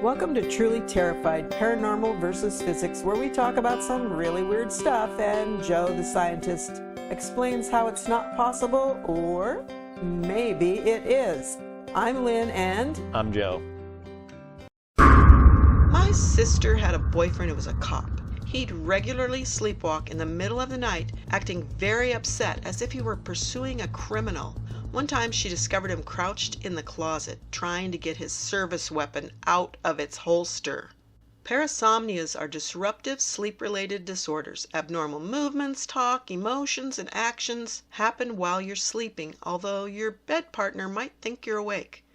Welcome to Truly Terrified, Paranormal versus Physics, where we talk about some really weird stuff and Joe, the scientist, explains how it's not possible, or maybe it is. I'm Lynn and... I'm Joe. My sister had a boyfriend who was a cop. He'd regularly sleepwalk in the middle of the night, acting very upset as if he were pursuing a criminal. One time she discovered him crouched in the closet, trying to get his service weapon out of its holster. Parasomnias are disruptive sleep-related disorders. Abnormal movements, talk, emotions, and actions happen while you're sleeping, although your bed partner might think you're awake.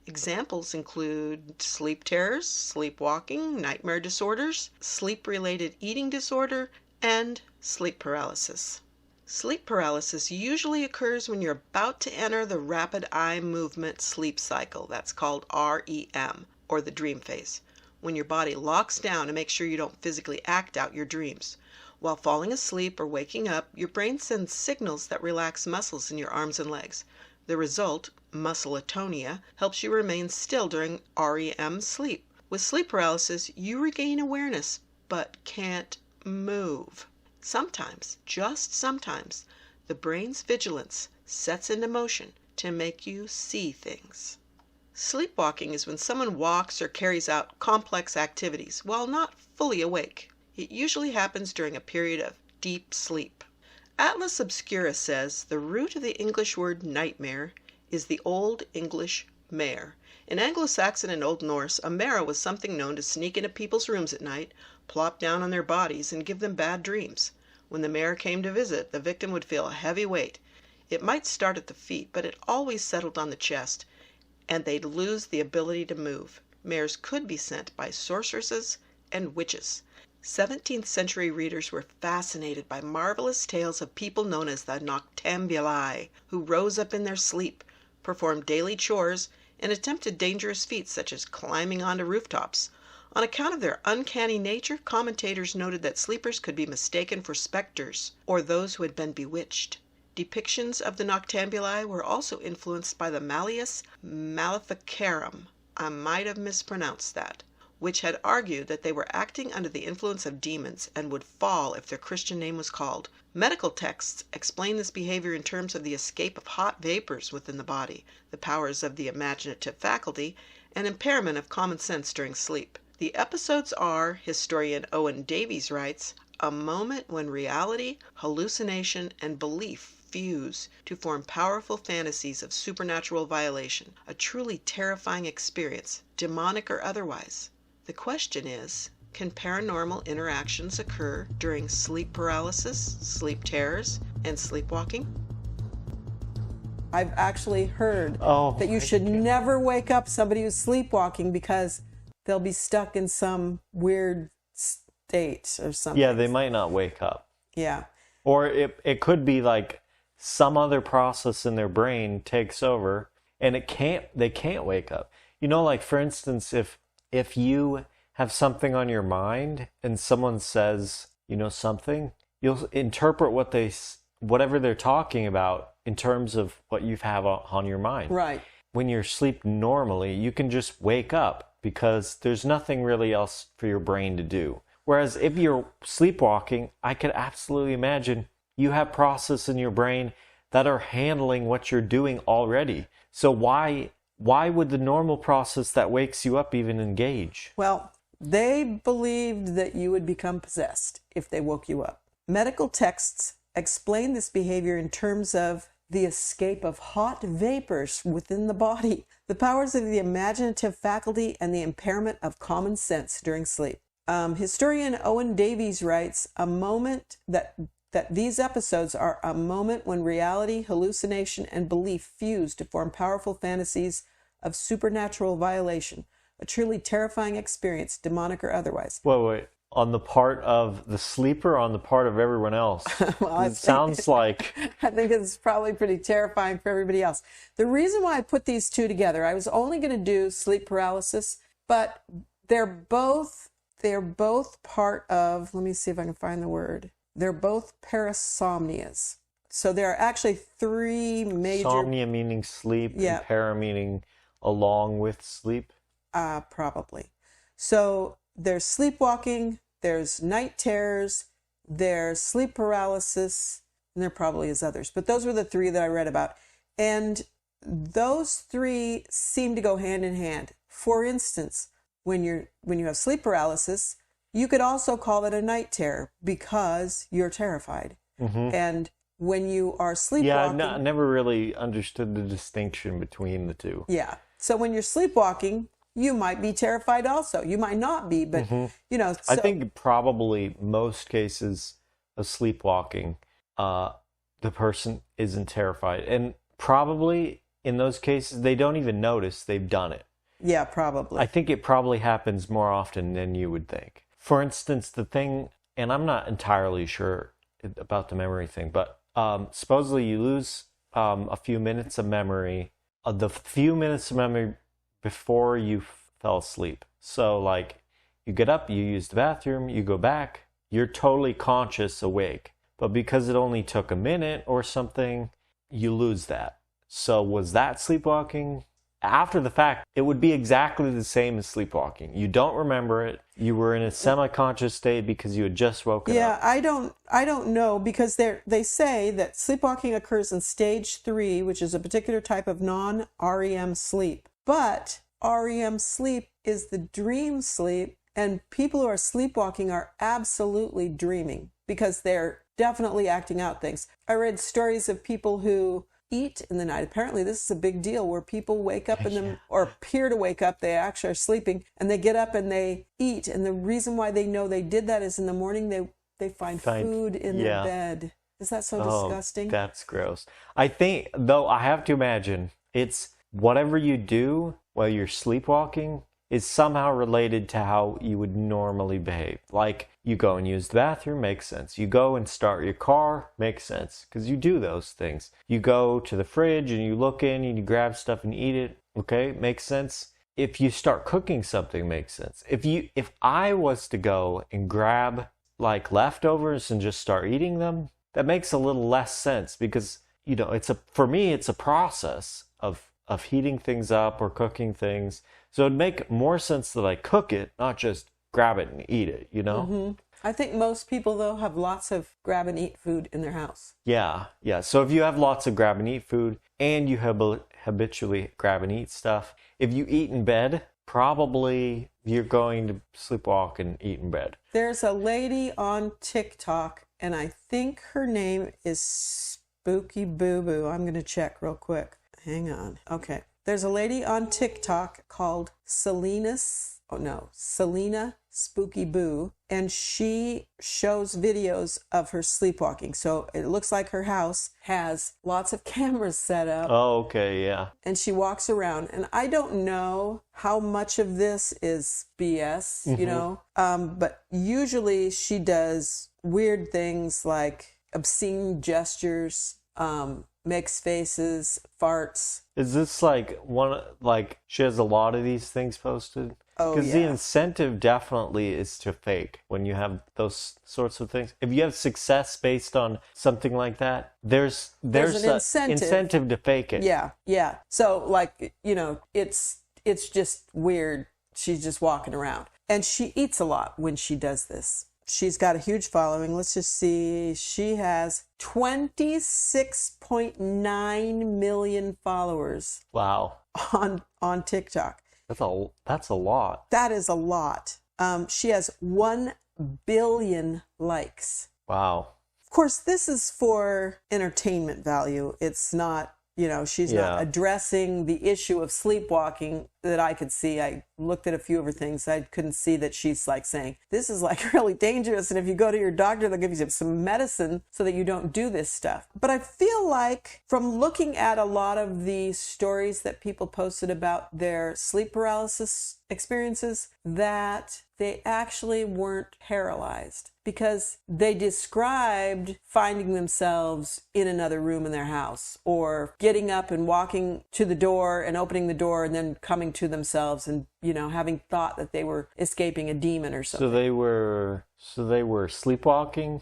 Examples include sleep terrors, sleepwalking, nightmare disorders, sleep-related eating disorder, and sleep paralysis. Sleep paralysis usually occurs when you're about to enter the rapid eye movement sleep cycle. That's called REM, or the dream phase, when your body locks down to make sure you don't physically act out your dreams. While falling asleep or waking up, your brain sends signals that relax muscles in your arms and legs. The result, muscle atonia, helps you remain still during REM sleep. With sleep paralysis, you regain awareness, but can't move. Sometimes, just sometimes, the brain's vigilance sets into motion to make you see things. Sleepwalking is when someone walks or carries out complex activities while not fully awake. It usually happens during a period of deep sleep. Atlas Obscura says the root of the English word nightmare is the Old English mare. In Anglo-Saxon and Old Norse, a mare was something known to sneak into people's rooms at night, plop down on their bodies, and give them bad dreams. When the mare came to visit, the victim would feel a heavy weight. It might start at the feet, but it always settled on the chest, and they'd lose the ability to move. Mares could be sent by sorceresses and witches. 17th century readers were fascinated by marvelous tales of people known as the noctambuli, who rose up in their sleep, performed daily chores, and attempted dangerous feats such as climbing onto rooftops. On account of their uncanny nature, commentators noted that sleepers could be mistaken for specters or those who had been bewitched. Depictions of the noctambuli were also influenced by the Malleus Maleficarum, I might have mispronounced that, which had argued that they were acting under the influence of demons and would fall if their Christian name was called. Medical texts explain this behavior in terms of the escape of hot vapors within the body, the powers of the imaginative faculty, and impairment of common sense during sleep. The episodes are, historian Owen Davies writes, a moment when reality, hallucination, and belief fuse to form powerful fantasies of supernatural violation, a truly terrifying experience, demonic or otherwise. The question is, can paranormal interactions occur during sleep paralysis, sleep terrors, and sleepwalking? I've actually heard that you should never wake up somebody who's sleepwalking because they'll be stuck in some weird state or something. Yeah, they might not wake up. Yeah. Or it could be like some other process in their brain takes over and they can't wake up. You know, like for instance, if you have something on your mind and someone says, you know, something, you'll interpret whatever they're talking about in terms of what you have on your mind. Right. When you're asleep normally, you can just wake up because there's nothing really else for your brain to do. Whereas if you're sleepwalking, I could absolutely imagine you have processes in your brain that are handling what you're doing already. So why would the normal process that wakes you up even engage? Well, they believed that you would become possessed if they woke you up. Medical texts explain this behavior in terms of the escape of hot vapors within the body, the powers of the imaginative faculty, and the impairment of common sense during sleep. Historian Owen Davies writes, a moment that these episodes are a moment when reality, hallucination, and belief fuse to form powerful fantasies of supernatural violation, a truly terrifying experience, demonic or otherwise. Wait. On the part of the sleeper or on the part of everyone else? Well, it sounds like... I think it's probably pretty terrifying for everybody else. The reason why I put these two together, I was only going to do sleep paralysis, but they're both part of, let me see if I can find the word. They're both parasomnias. So there are actually three major... Somnia meaning sleep, and para meaning along with sleep? Probably. So there's sleepwalking, there's night terrors, there's sleep paralysis, and there probably is others. But those were the three that I read about. And those three seem to go hand in hand. For instance, when you have sleep paralysis, you could also call it a night terror because you're terrified. And when you are sleepwalking... Yeah, I never really understood the distinction between the two. Yeah. So when you're sleepwalking, you might be terrified also. You might not be, but, you know... So, I think probably most cases of sleepwalking, the person isn't terrified. And probably in those cases, they don't even notice they've done it. Yeah, probably. I think it probably happens more often than you would think. For instance, the thing, and I'm not entirely sure about the memory thing, but supposedly you lose a few minutes of memory, the few minutes of memory before you fell asleep. So like you get up, you use the bathroom, you go back, you're totally conscious, awake. But because it only took a minute or something, you lose that. So was that sleepwalking? After the fact, it would be exactly the same as sleepwalking. You don't remember it. You were in a semi-conscious state because you had just woken up. Yeah, I don't know, because they say that sleepwalking occurs in stage 3, which is a particular type of non-REM sleep. But REM sleep is the dream sleep, and people who are sleepwalking are absolutely dreaming because they're definitely acting out things. I read stories of people who eat in the night. Apparently this is a big deal where people wake up in them or appear to wake up. They actually are sleeping and they get up and they eat. And the reason why they know they did that is in the morning they find food in their bed. Is that so disgusting? That's gross. I think, though, I have to imagine it's whatever you do while you're sleepwalking is somehow related to how you would normally behave. Like you go and use the bathroom, makes sense. You go and start your car, makes sense, because you do those things. You go to the fridge and you look in and you grab stuff and eat it, okay, makes sense. If you start cooking something, makes sense. If I was to go and grab like leftovers and just start eating them, that makes a little less sense because, you know, for me it's a process of heating things up or cooking things. So it'd make more sense that I cook it, not just grab it and eat it, you know? I think most people, though, have lots of grab and eat food in their house. Yeah. So if you have lots of grab and eat food and you habitually grab and eat stuff, if you eat in bed, probably you're going to sleepwalk and eat in bed. There's a lady on TikTok, and I think her name is Spooky Boo Boo. I'm going to check real quick. Hang on. Okay. There's a lady on TikTok called Selena Spooky Boo, and she shows videos of her sleepwalking. So it looks like her house has lots of cameras set up. Oh, okay, yeah. And she walks around, and I don't know how much of this is BS, you know, but usually she does weird things like obscene gestures, makes faces, farts. Is this like she has a lot of these things posted? Oh, Because yeah. the incentive definitely is to fake when you have those sorts of things. If you have success based on something like that, there's an an incentive to fake it. Yeah. So like, you know, it's just weird. She's just walking around. And she eats a lot when she does this. She's got a huge following. Let's just see. She has 26.9 million followers. Wow. On TikTok. That's a lot. That is a lot. She has 1 billion likes. Wow. Of course, this is for entertainment value. It's not, you know, she's not addressing the issue of sleepwalking that I could see. I looked at a few of her things. I couldn't see that she's like saying, this is like really dangerous. And if you go to your doctor, they'll give you some medicine so that you don't do this stuff. But I feel like from looking at a lot of the stories that people posted about their sleep paralysis experiences, that they actually weren't paralyzed. because they described finding themselves in another room in their house, or getting up and walking to the door and opening the door and then coming to themselves and, having thought that they were escaping a demon or something. So they were sleepwalking?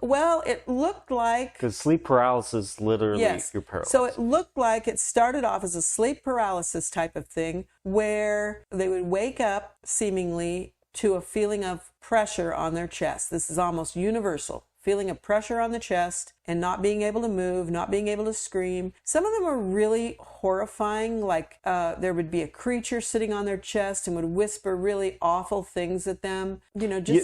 Well, it looked like... Because sleep paralysis, literally, yes. you're paralyzed. So it looked like it started off as a sleep paralysis type of thing, where they would wake up, seemingly, to a feeling of pressure on their chest. This is almost universal. Feeling of pressure on the chest and not being able to move, not being able to scream. Some of them are really horrifying, like there would be a creature sitting on their chest and would whisper really awful things at them.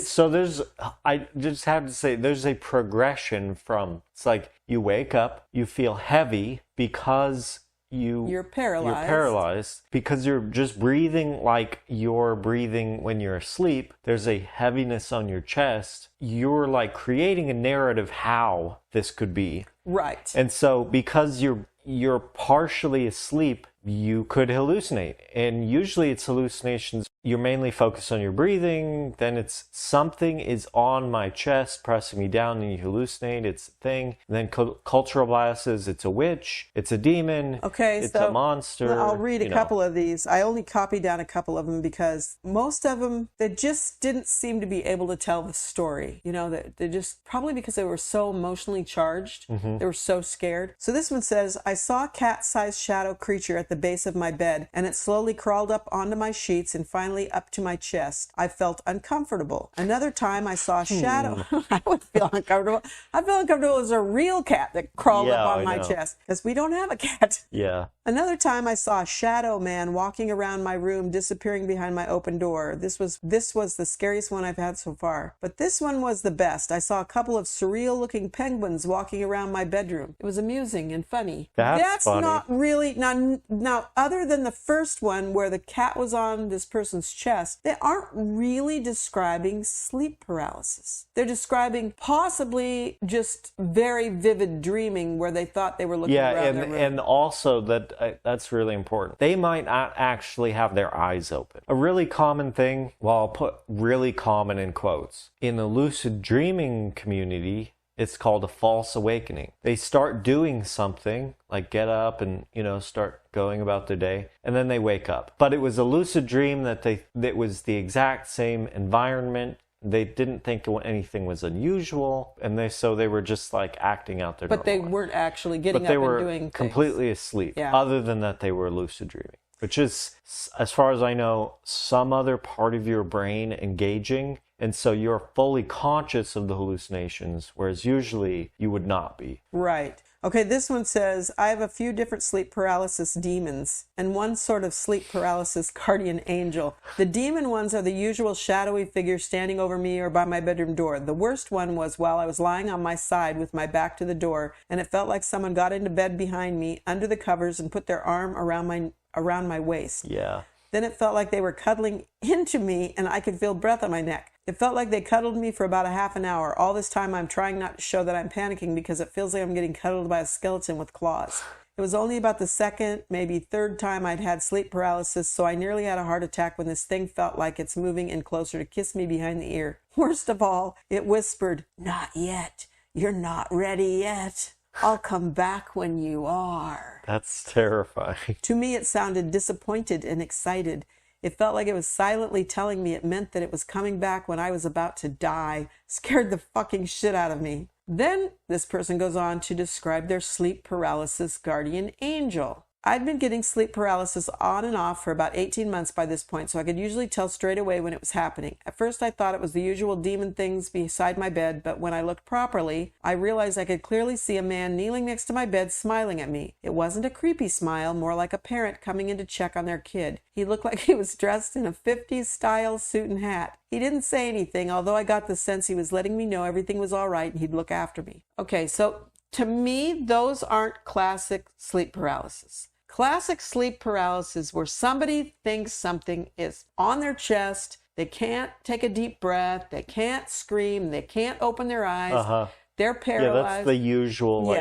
So I just have to say, there's a progression from, it's like you wake up, you feel heavy because you're paralyzed because you're just breathing like you're breathing when you're asleep. There's a heaviness on your chest. You're like creating a narrative how this could be. Right. And so because you're partially asleep, you could hallucinate. And usually it's hallucinations. You're mainly focused on your breathing. Then it's something is on my chest pressing me down and you hallucinate. It's a thing. And then cultural biases. It's a witch. It's a demon. Okay, it's a monster. I'll read a couple of these. I only copied down a couple of them because most of them, they just didn't seem to be able to tell the story. They just, probably because they were so emotionally charged. Mm-hmm. They were so scared. So this one says, I saw a cat-sized shadow creature at the base of my bed, and it slowly crawled up onto my sheets and finally up to my chest. I felt uncomfortable. Another time I saw a shadow. I would feel uncomfortable. I feel uncomfortable as a real cat that crawled up on my chest, because we don't have a cat. Yeah. Another time I saw a shadow man walking around my room, disappearing behind my open door. This was the scariest one I've had so far. But this one was the best. I saw a couple of surreal looking penguins walking around my bedroom. It was amusing and funny. That's funny. Not really, now other than the first one where the cat was on this person's chest, they aren't really describing sleep paralysis. They're describing possibly just very vivid dreaming where they thought they were looking around their room. And also that's really important. They might not actually have their eyes open. A really common thing, well, I'll put really common in quotes, in the lucid dreaming community, it's called a false awakening. They start doing something, like get up and, start going about their day, and then they wake up. But it was a lucid dream that was the exact same environment. They didn't think anything was unusual, and they were just like acting out their But they weren't actually getting up and doing things. But they were completely asleep. Yeah. Other than that, they were lucid dreaming, which is, as far as I know, some other part of your brain engaging. And so you're fully conscious of the hallucinations, whereas usually you would not be. Right. Okay, this one says, I have a few different sleep paralysis demons and one sort of sleep paralysis guardian angel. The demon ones are the usual shadowy figures standing over me or by my bedroom door. The worst one was while I was lying on my side with my back to the door, and it felt like someone got into bed behind me under the covers and put their arm around my waist. Yeah. Then it felt like they were cuddling into me and I could feel breath on my neck. It felt like they cuddled me for about a half an hour. All this time I'm trying not to show that I'm panicking because it feels like I'm getting cuddled by a skeleton with claws. It was only about the second, maybe third time I'd had sleep paralysis, so I nearly had a heart attack when this thing felt like it's moving in closer to kiss me behind the ear. Worst of all, it whispered, "Not yet. You're not ready yet. I'll come back when you are." That's terrifying. To me, it sounded disappointed and excited. It felt like it was silently telling me it meant that it was coming back when I was about to die. Scared the fucking shit out of me. Then this person goes on to describe their sleep paralysis guardian angel. I'd been getting sleep paralysis on and off for about 18 months by this point, so I could usually tell straight away when it was happening. At first I thought it was the usual demon things beside my bed, but when I looked properly, I realized I could clearly see a man kneeling next to my bed smiling at me. It wasn't a creepy smile, more like a parent coming in to check on their kid. He looked like he was dressed in a 50s style suit and hat. He didn't say anything, although I got the sense he was letting me know everything was all right and he'd look after me. Okay, so to me, those aren't classic sleep paralysis. Classic sleep paralysis where somebody thinks something is on their chest, they can't take a deep breath, they can't scream, they can't open their eyes, they're paralyzed. Yeah, that's the usual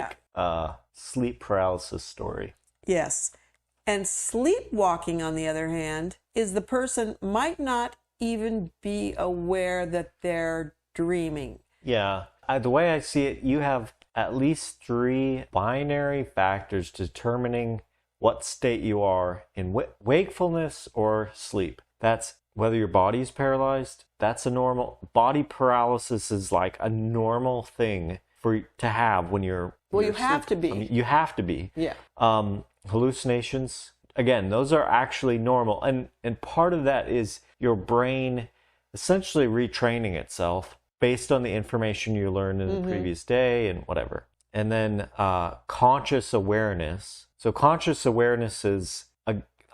sleep paralysis story. Yes. And sleepwalking, on the other hand, is the person might not even be aware that they're dreaming. Yeah. The way I see it, you have at least 3 binary factors determining what state you are in wakefulness or sleep. That's whether your body is paralyzed. That's a normal body paralysis is like a normal thing to have when you're. Well, you have to be. I mean, you have to be. Yeah. Hallucinations. Again, those are actually normal, and part of that is your brain essentially retraining itself based on the information you learned in the previous day and whatever. And then conscious awareness. So conscious awareness is,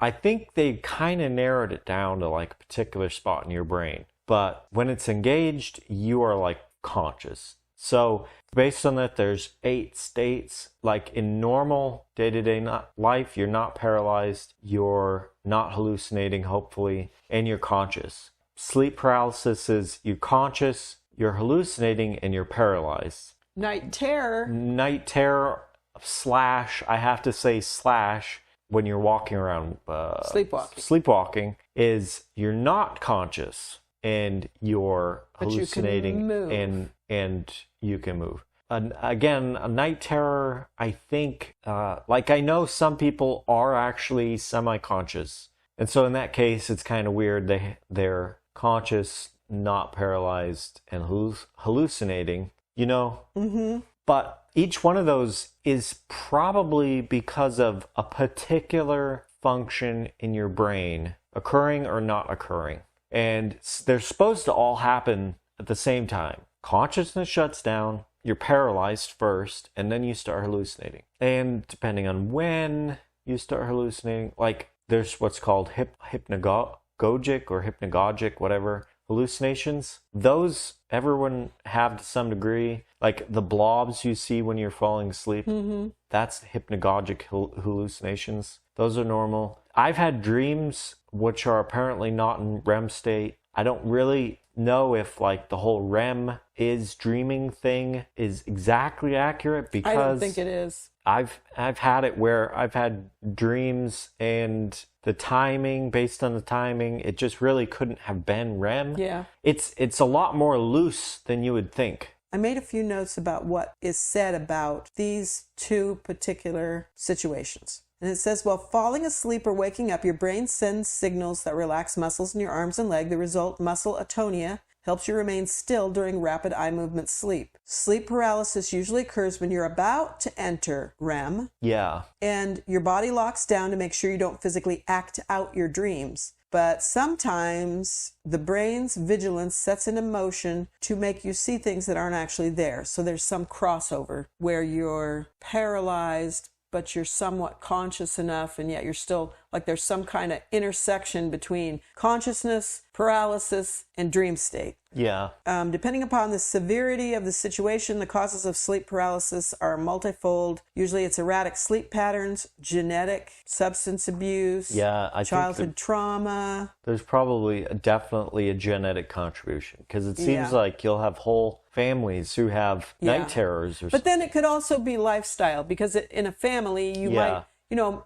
I think they kind of narrowed it down to like a particular spot in your brain. But when it's engaged, you are like conscious. So based on that, there's 8 states. Like in normal day-to-day life, you're not paralyzed, you're not hallucinating, hopefully, and you're conscious. Sleep paralysis is you're conscious, you're hallucinating, and you're paralyzed. Night terror / I have to say / when you're walking around sleepwalking is you're not conscious and you're hallucinating and you can move. Again, a night terror, I think, like I know some people are actually semi-conscious. And so in that case, it's kind of weird. They're conscious, not paralyzed, and hallucinating, you know? Mm-hmm. But each one of those is probably because of a particular function in your brain occurring or not occurring. And they're supposed to all happen at the same time. Consciousness shuts down, you're paralyzed first, and then you start hallucinating. And depending on when you start hallucinating, like there's what's called hypnagogic or hypnagogic, whatever, hallucinations. Those everyone have to some degree. Like the blobs you see when you're falling asleep, that's hypnagogic hallucinations. Those are normal. I've had dreams which are apparently not in REM state. I don't really know if like the whole REM is dreaming thing is exactly accurate, because I don't think it is. I've had it where I've had dreams and the timing, based on the timing, it just really couldn't have been REM. Yeah. It's a lot more loose than you would think. I made a few notes about what is said about these 2 particular situations. And it says, while falling asleep or waking up, your brain sends signals that relax muscles in your arms and leg. The result, muscle atonia, helps you remain still during rapid eye movement sleep. Sleep paralysis usually occurs when you're about to enter REM. Yeah. And your body locks down to make sure you don't physically act out your dreams. But sometimes the brain's vigilance sets into motion to make you see things that aren't actually there. So there's some crossover where you're paralyzed, but you're somewhat conscious enough, and yet you're still, like there's some kind of intersection between consciousness, paralysis, and dream state. Yeah. Depending upon the severity of the situation, the causes of sleep paralysis are multifold. Usually it's erratic sleep patterns, genetic, substance abuse, childhood trauma. There's probably definitely a genetic contribution, because it seems like you'll have whole families who have night terrors. But then it could also be lifestyle, because in a family you might...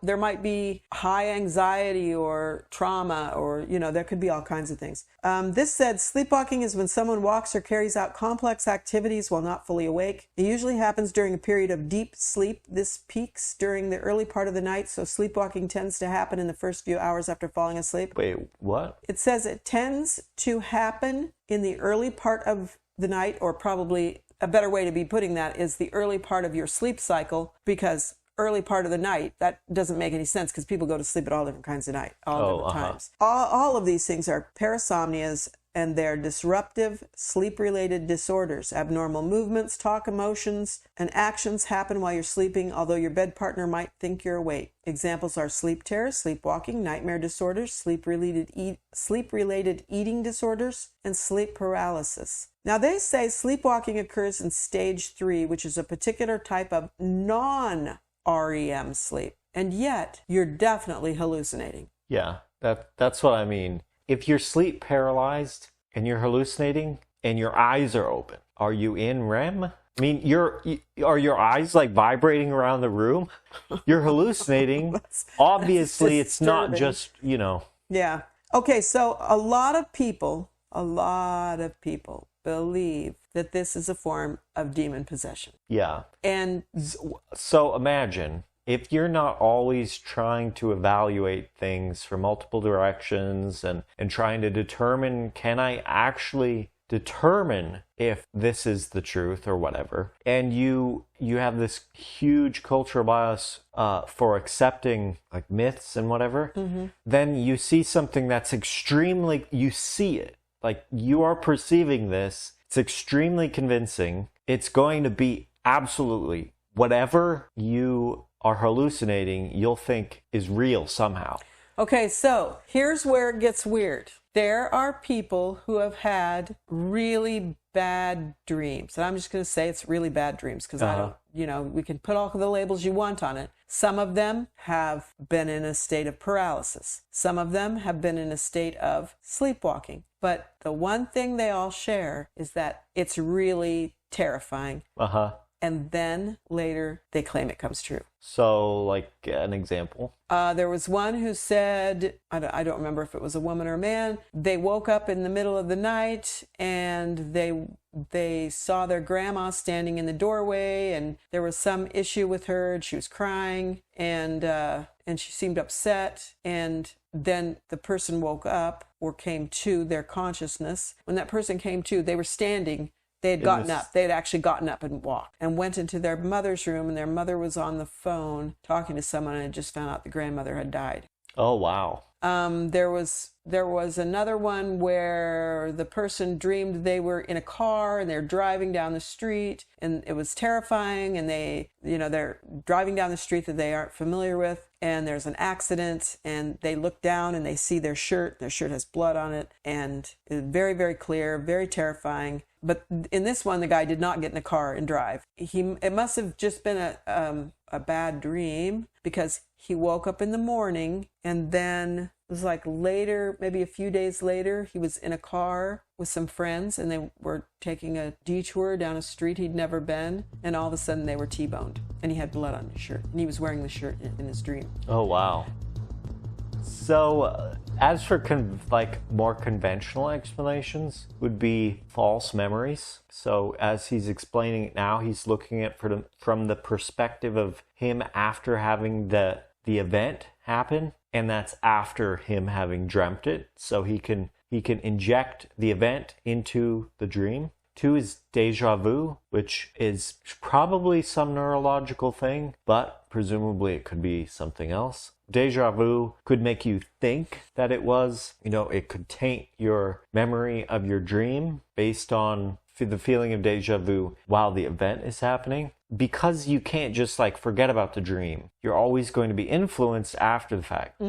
there might be high anxiety or trauma, or, there could be all kinds of things. This said, sleepwalking is when someone walks or carries out complex activities while not fully awake. It usually happens during a period of deep sleep. This peaks during the early part of the night, so sleepwalking tends to happen in the first few hours after falling asleep. Wait, what? It says it tends to happen in the early part of the night, or probably a better way to be putting that is the early part of your sleep cycle, because early part of the night, that doesn't make any sense, because people go to sleep at all different kinds of night, different times. All of these things are parasomnias, and they're disruptive sleep-related disorders. Abnormal movements, talk, emotions, and actions happen while you're sleeping, although your bed partner might think you're awake. Examples are sleep terror, sleepwalking, nightmare disorders, sleep-related eating disorders, and sleep paralysis. Now, they say sleepwalking occurs in stage 3, which is a particular type of non-REM sleep, and yet you're definitely hallucinating. Yeah, that's what I mean. If you're sleep paralyzed and you're hallucinating and your eyes are open, are you in REM? I mean, are your eyes like vibrating around the room? You're hallucinating. Obviously, it's not just, Yeah. Okay, so a lot of people believe that this is a form of demon possession. Yeah. And So imagine if you're not always trying to evaluate things from multiple directions and trying to determine, can I actually determine if this is the truth or whatever, and you have this huge cultural bias for accepting like myths and whatever, then you see something that's extremely, you see it, like you are perceiving this, it's extremely convincing, it's going to be absolutely whatever you are hallucinating, you'll think is real somehow. okay, so here's where it gets weird. There are people who have had really bad dreams. And I'm just going to say it's really bad dreams because I don't, we can put all the labels you want on it. Some of them have been in a state of paralysis. Some of them have been in a state of sleepwalking. But the one thing they all share is that it's really terrifying. And then later they claim it comes true. So, like an example? There was one who said, I don't remember if it was a woman or a man, they woke up in the middle of the night and they saw their grandma standing in the doorway, and there was some issue with her and she was crying and she seemed upset, and then the person woke up or came to their consciousness. When that person came to, they were standing. They had gotten up. They had actually gotten up and walked and went into their mother's room, and their mother was on the phone talking to someone and had just found out the grandmother had died. Oh, wow. There was another one where the person dreamed they were in a car and they're driving down the street, and it was terrifying, and they're driving down the street that they aren't familiar with, and there's an accident, and they look down and they see their shirt has blood on it, and it's very, very clear, very terrifying. But in this one, the guy did not get in a car and drive. It must have just been a bad dream, because he woke up in the morning, and then it was like later, maybe a few days later, he was in a car with some friends, and they were taking a detour down a street he'd never been, and all of a sudden they were T-boned, and he had blood on his shirt, and he was wearing the shirt in his dream. Oh, wow. So, as for more conventional explanations, would be false memories. So, as he's explaining it now, he's looking at from the perspective of him after having the event happen, and that's after him having dreamt it. So he can inject the event into the dream. 2 is deja vu, which is probably some neurological thing, but presumably it could be something else. Deja vu could make you think that it was, it could taint your memory of your dream based on the feeling of deja vu while the event is happening. Because you can't just forget about the dream, you're always going to be influenced after the fact.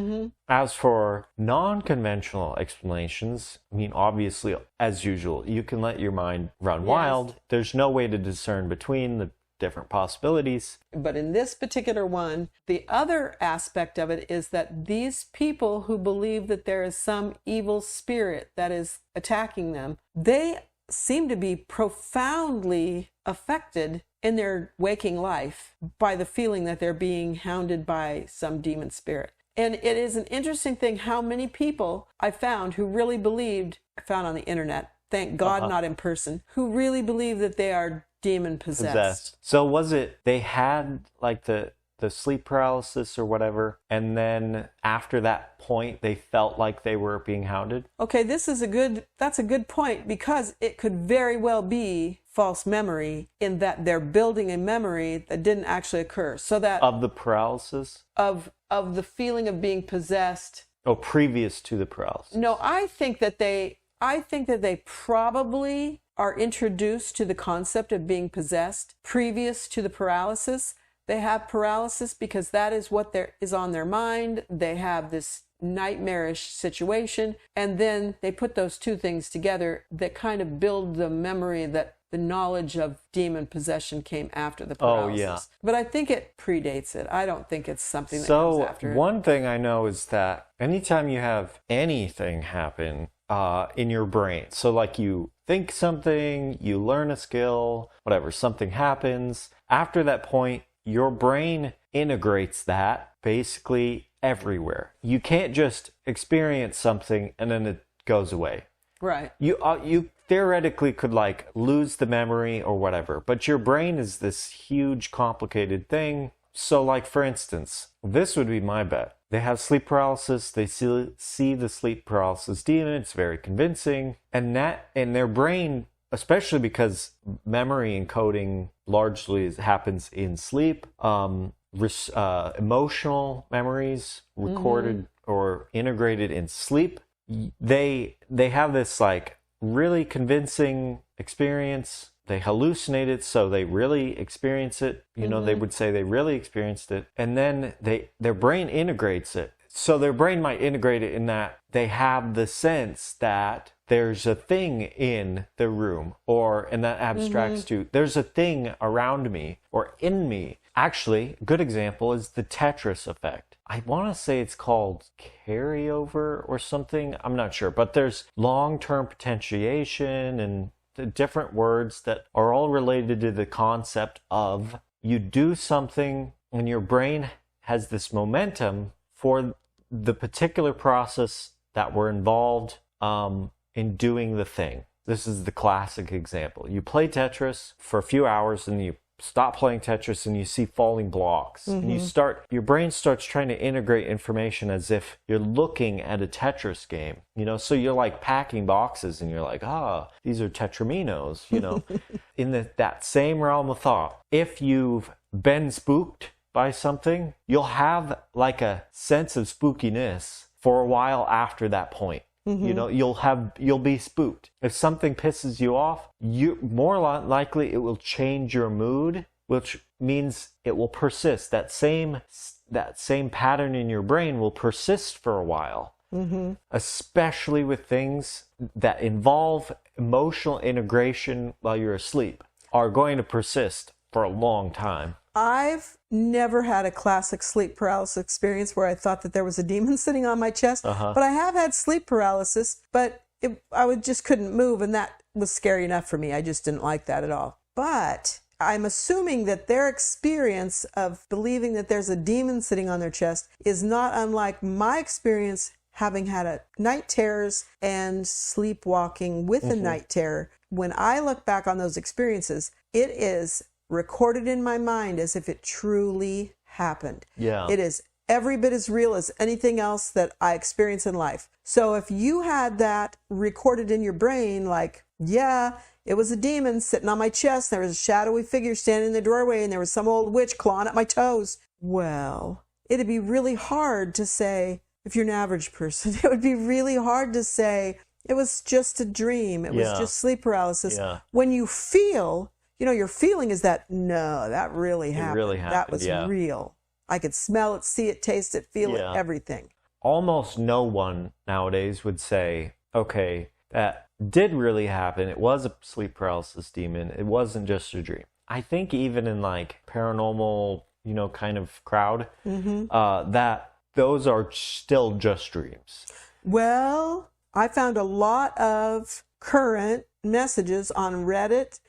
As for non-conventional explanations, obviously, as usual, you can let your mind run wild. There's no way to discern between the different possibilities. But in this particular one, the other aspect of it is that these people who believe that there is some evil spirit that is attacking them, they seem to be profoundly affected in their waking life by the feeling that they're being hounded by some demon spirit. And it is an interesting thing how many people I found who really believed, I found on the internet, thank God not in person, who really believe that they are demon possessed. So was it they had the sleep paralysis or whatever, and then after that point they felt like they were being hounded? Okay, that's a good point, because it could very well be false memory, in that they're building a memory that didn't actually occur. So that of the paralysis? Of the feeling of being possessed. Oh, previous to the paralysis. No, I think that they probably are introduced to the concept of being possessed previous to the paralysis. They have paralysis because that is what is on their mind. They have this nightmarish situation, and then they put those two things together that kind of build the memory that the knowledge of demon possession came after the paralysis. Oh, yeah. But I think it predates it. I don't think it's something that comes after it. So one thing I know is that anytime you have anything happen in your brain, so you think something, you learn a skill, whatever, something happens, after that point, your brain integrates that basically everywhere. You can't just experience something and then it goes away. Right. You theoretically could like lose the memory or whatever, but your brain is this huge complicated thing. So like for instance, this would be my bet. They have sleep paralysis, they see the sleep paralysis demon, it's very convincing, and that in their brain, especially because memory encoding largely happens in sleep, emotional memories recorded or integrated in sleep, they have this like really convincing experience. They hallucinate it, so they really experience it. You know, they would say they really experienced it. And then their brain integrates it. So their brain might integrate it in that they have the sense that there's a thing in the room, and that abstracts to, there's a thing around me or in me. Actually, a good example is the Tetris effect. I want to say it's called carryover or something. I'm not sure, but there's long-term potentiation and the different words that are all related to the concept of you do something and your brain has this momentum for the particular process that we're involved in doing the thing. This is the classic example. You play Tetris for a few hours and you stop playing Tetris and you see falling blocks. And your brain starts trying to integrate information as if you're looking at a Tetris game, you know, so you're like packing boxes and you're like, these are Tetraminos, you know. In that same realm of thought, if you've been spooked by something, you'll have like a sense of spookiness for a while after that point. You know, you'll be spooked. If something pisses you off, more likely it will change your mood, which means it will persist. That same pattern in your brain will persist for a while, especially with things that involve emotional integration while you're asleep, are going to persist for a long time. I've never had a classic sleep paralysis experience where I thought that there was a demon sitting on my chest, but I have had sleep paralysis, but I just couldn't move, and that was scary enough for me. I just didn't like that at all. But I'm assuming that their experience of believing that there's a demon sitting on their chest is not unlike my experience having had a night terrors and sleepwalking with a night terror. When I look back on those experiences, it is recorded in my mind as if it truly happened. Yeah. It is every bit as real as anything else that I experience in life. So if you had that recorded in your brain, like, yeah, it was a demon sitting on my chest, there was a shadowy figure standing in the doorway, and there was some old witch clawing at my toes, well, it'd be really hard to say, if you're an average person, it would be really hard to say, it was just a dream, it was just sleep paralysis. Yeah. When you feel, you know, your feeling is that, no, that really happened. It really happened. That was real. I could smell it, see it, taste it, feel it, everything. Almost no one nowadays would say, okay, that did really happen. It was a sleep paralysis demon. It wasn't just a dream. I think even in like paranormal, you know, kind of crowd, that those are still just dreams. Well, I found a lot of current messages on Reddit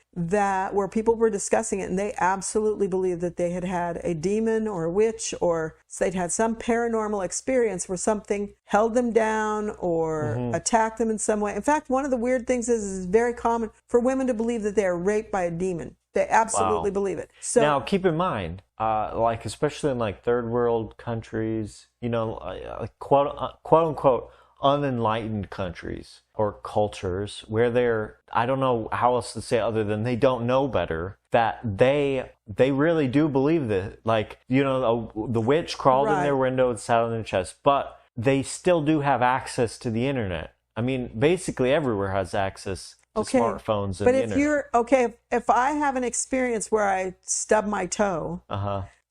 where people were discussing it, and they absolutely believed that they had had a demon or a witch, or they'd had some paranormal experience where something held them down or attacked them in some way. In fact, one of the weird things is it's very common for women to believe that they are raped by a demon. They absolutely believe it. So now, keep in mind, like especially in like third world countries, you know, quote unquote unenlightened countries or cultures where I don't know how else to say it other than they don't know better, that they really do believe that, like, you know, the witch crawled in their window and sat on their chest, but they still do have access to the internet. I mean, basically everywhere has access to smartphones and the internet. If I have an experience where I stub my toe,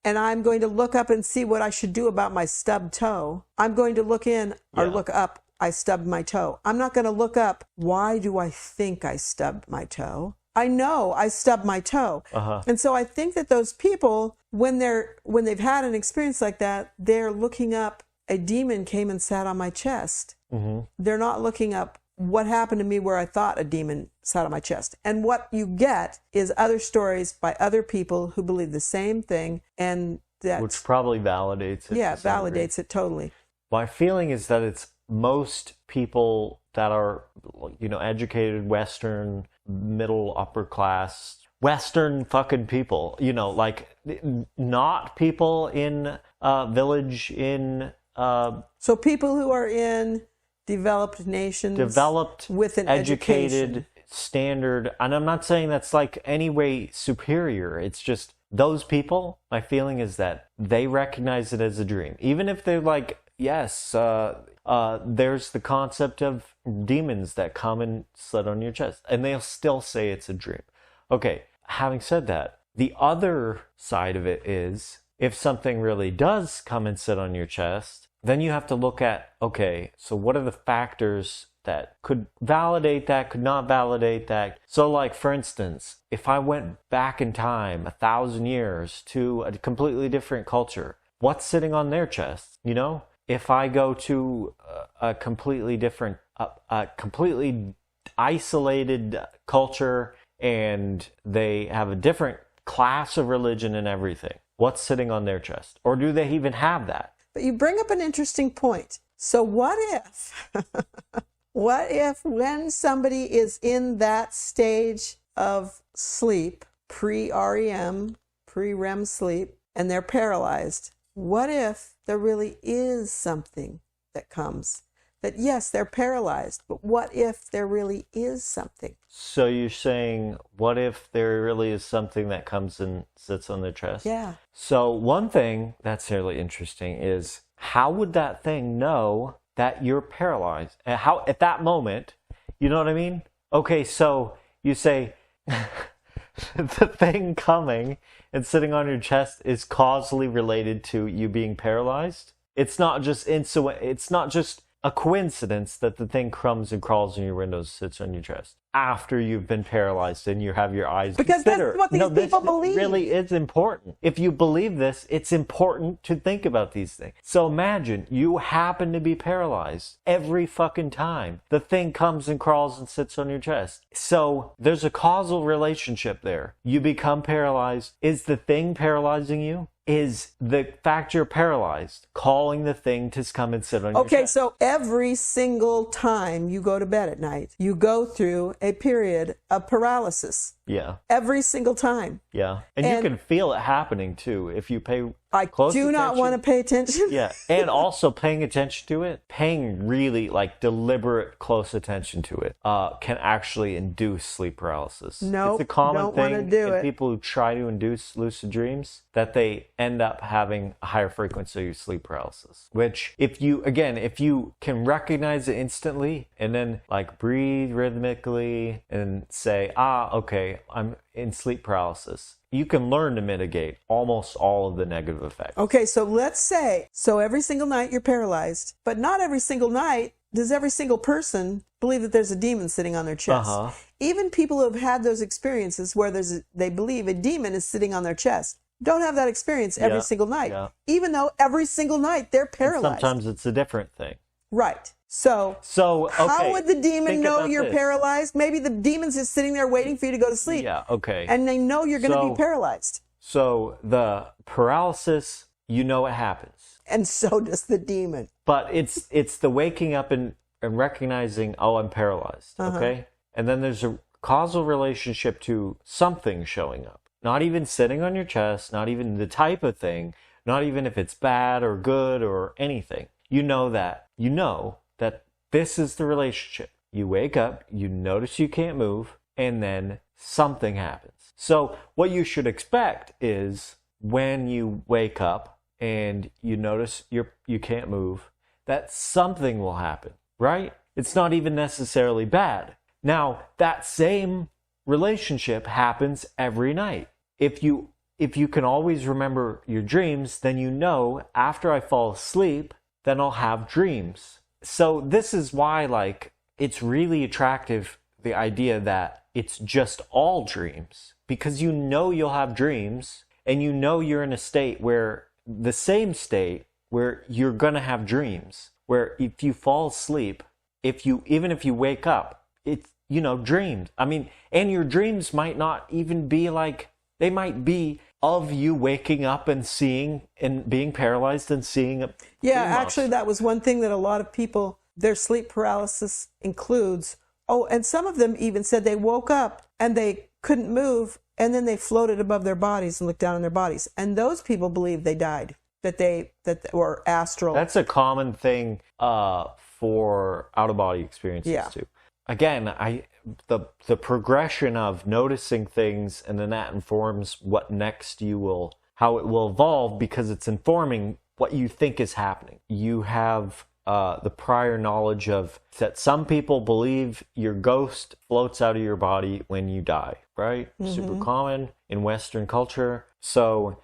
and I'm going to look up and see what I should do about my stubbed toe, I'm going to look up, I stubbed my toe. I'm not going to look up, why do I think I stubbed my toe? I know I stubbed my toe. And so I think that those people, when they've had an experience like that, they're looking up, a demon came and sat on my chest. They're not looking up, what happened to me where I thought a demon sat on my chest. And what you get is other stories by other people who believe the same thing, and that, which probably validates it. Yeah, validates it totally. My feeling is that it's most people that are, educated Western, middle, upper class, Western fucking people, like not people in village in... so people who are in developed nations. Developed, with an educated, education. Standard. And I'm not saying that's like any way superior. It's just those people, my feeling is that they recognize it as a dream. Even if they're like, yes, there's the concept of demons that come and sit on your chest. And they'll still say it's a dream. Okay, having said that, the other side of it is if something really does come and sit on your chest, then you have to look at, okay, so what are the factors that could validate that, could not validate that? So like, for instance, if I went back in time 1,000 years to a completely different culture, what's sitting on their chest? If I go to a completely different, a completely isolated culture and they have a different class of religion and everything, what's sitting on their chest? Or do they even have that? But you bring up an interesting point. So what if, when somebody is in that stage of sleep, pre-REM, pre-REM sleep, and they're paralyzed, what if there really is something that comes? That yes, they're paralyzed, but what if there really is something? So you're saying, what if there really is something that comes and sits on their chest? Yeah. So one thing that's really interesting is, how would that thing know that you're paralyzed? And how, at that moment, you know what I mean? Okay, so you say, the thing coming and sitting on your chest is causally related to you being paralyzed. It's not just it's not just a coincidence that the thing comes and crawls in your windows, sits on your chest after you've been paralyzed and you have your eyes because bitter. That's what these people believe. This really is important. If you believe this, it's important to think about these things. So imagine you happen to be paralyzed every fucking time the thing comes and crawls and sits on your chest. So there's a causal relationship there. You become paralyzed. Is the thing paralyzing you? Is the fact you're paralyzed calling the thing to come and sit on your chest? Okay, so every single time you go to bed at night, you go through a period of paralysis. Yeah. Every single time. Yeah. And you can feel it happening too if you pay close attention. I do not want to pay attention. Yeah. And also paying attention to it, paying really like deliberate close attention to it, can actually induce sleep paralysis. No, it's a common thing in it. people who try to induce lucid dreams that they end up having a higher frequency of sleep paralysis. Which if you can recognize it instantly and then like breathe rhythmically and say, okay, I'm in sleep paralysis, you can learn to mitigate almost all of the negative effects. Okay, so let's say, every single night you're paralyzed, but not every single night does every single person believe that there's a demon sitting on their chest. Even people who have had those experiences where they believe a demon is sitting on their chest don't have that experience every single night, even though every single night they're paralyzed. And sometimes it's a different thing. Right. So okay, how would the demon know you're paralyzed? Maybe the demon's just sitting there waiting for you to go to sleep. Yeah, okay. And they know you're going to be paralyzed. So the paralysis, it happens. And so does the demon. But it's the waking up and recognizing, oh, I'm paralyzed, okay? And then there's a causal relationship to something showing up. Not even sitting on your chest, not even the type of thing, not even if it's bad or good or anything. You know that this is the relationship. You wake up, you notice you can't move, and then something happens. So what you should expect is when you wake up and you notice you can't move, that something will happen, right? It's not even necessarily bad. Now, that same relationship happens every night. If you can always remember your dreams, then after I fall asleep, then I'll have dreams. So this is why, it's really attractive, the idea that it's just all dreams. Because you'll have dreams, and you're in a state where, the same state where you're going to have dreams. Where if you fall asleep, even if you wake up, it's, dreams. I mean, and your dreams might not even be they might be of you waking up and seeing and being paralyzed and seeing a actually that was one thing that a lot of people their sleep paralysis includes, and some of them even said they woke up and they couldn't move, and then they floated above their bodies and looked down on their bodies. And those people believe they died, that they were astral. That's a common thing for out-of-body experiences too. Again, the progression of noticing things, and then that informs what next how it will evolve, because it's informing what you think is happening. You have the prior knowledge of that some people believe your ghost floats out of your body when you die, right? Mm-hmm. Super common in Western culture. So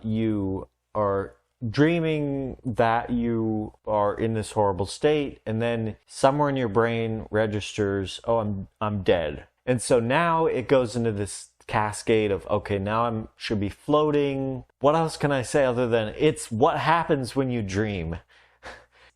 you are dreaming that you are in this horrible state, and then somewhere in your brain registers, oh, I'm dead. And so now it goes into this cascade of, okay, now I should be floating. What else can I say other than it's what happens when you dream?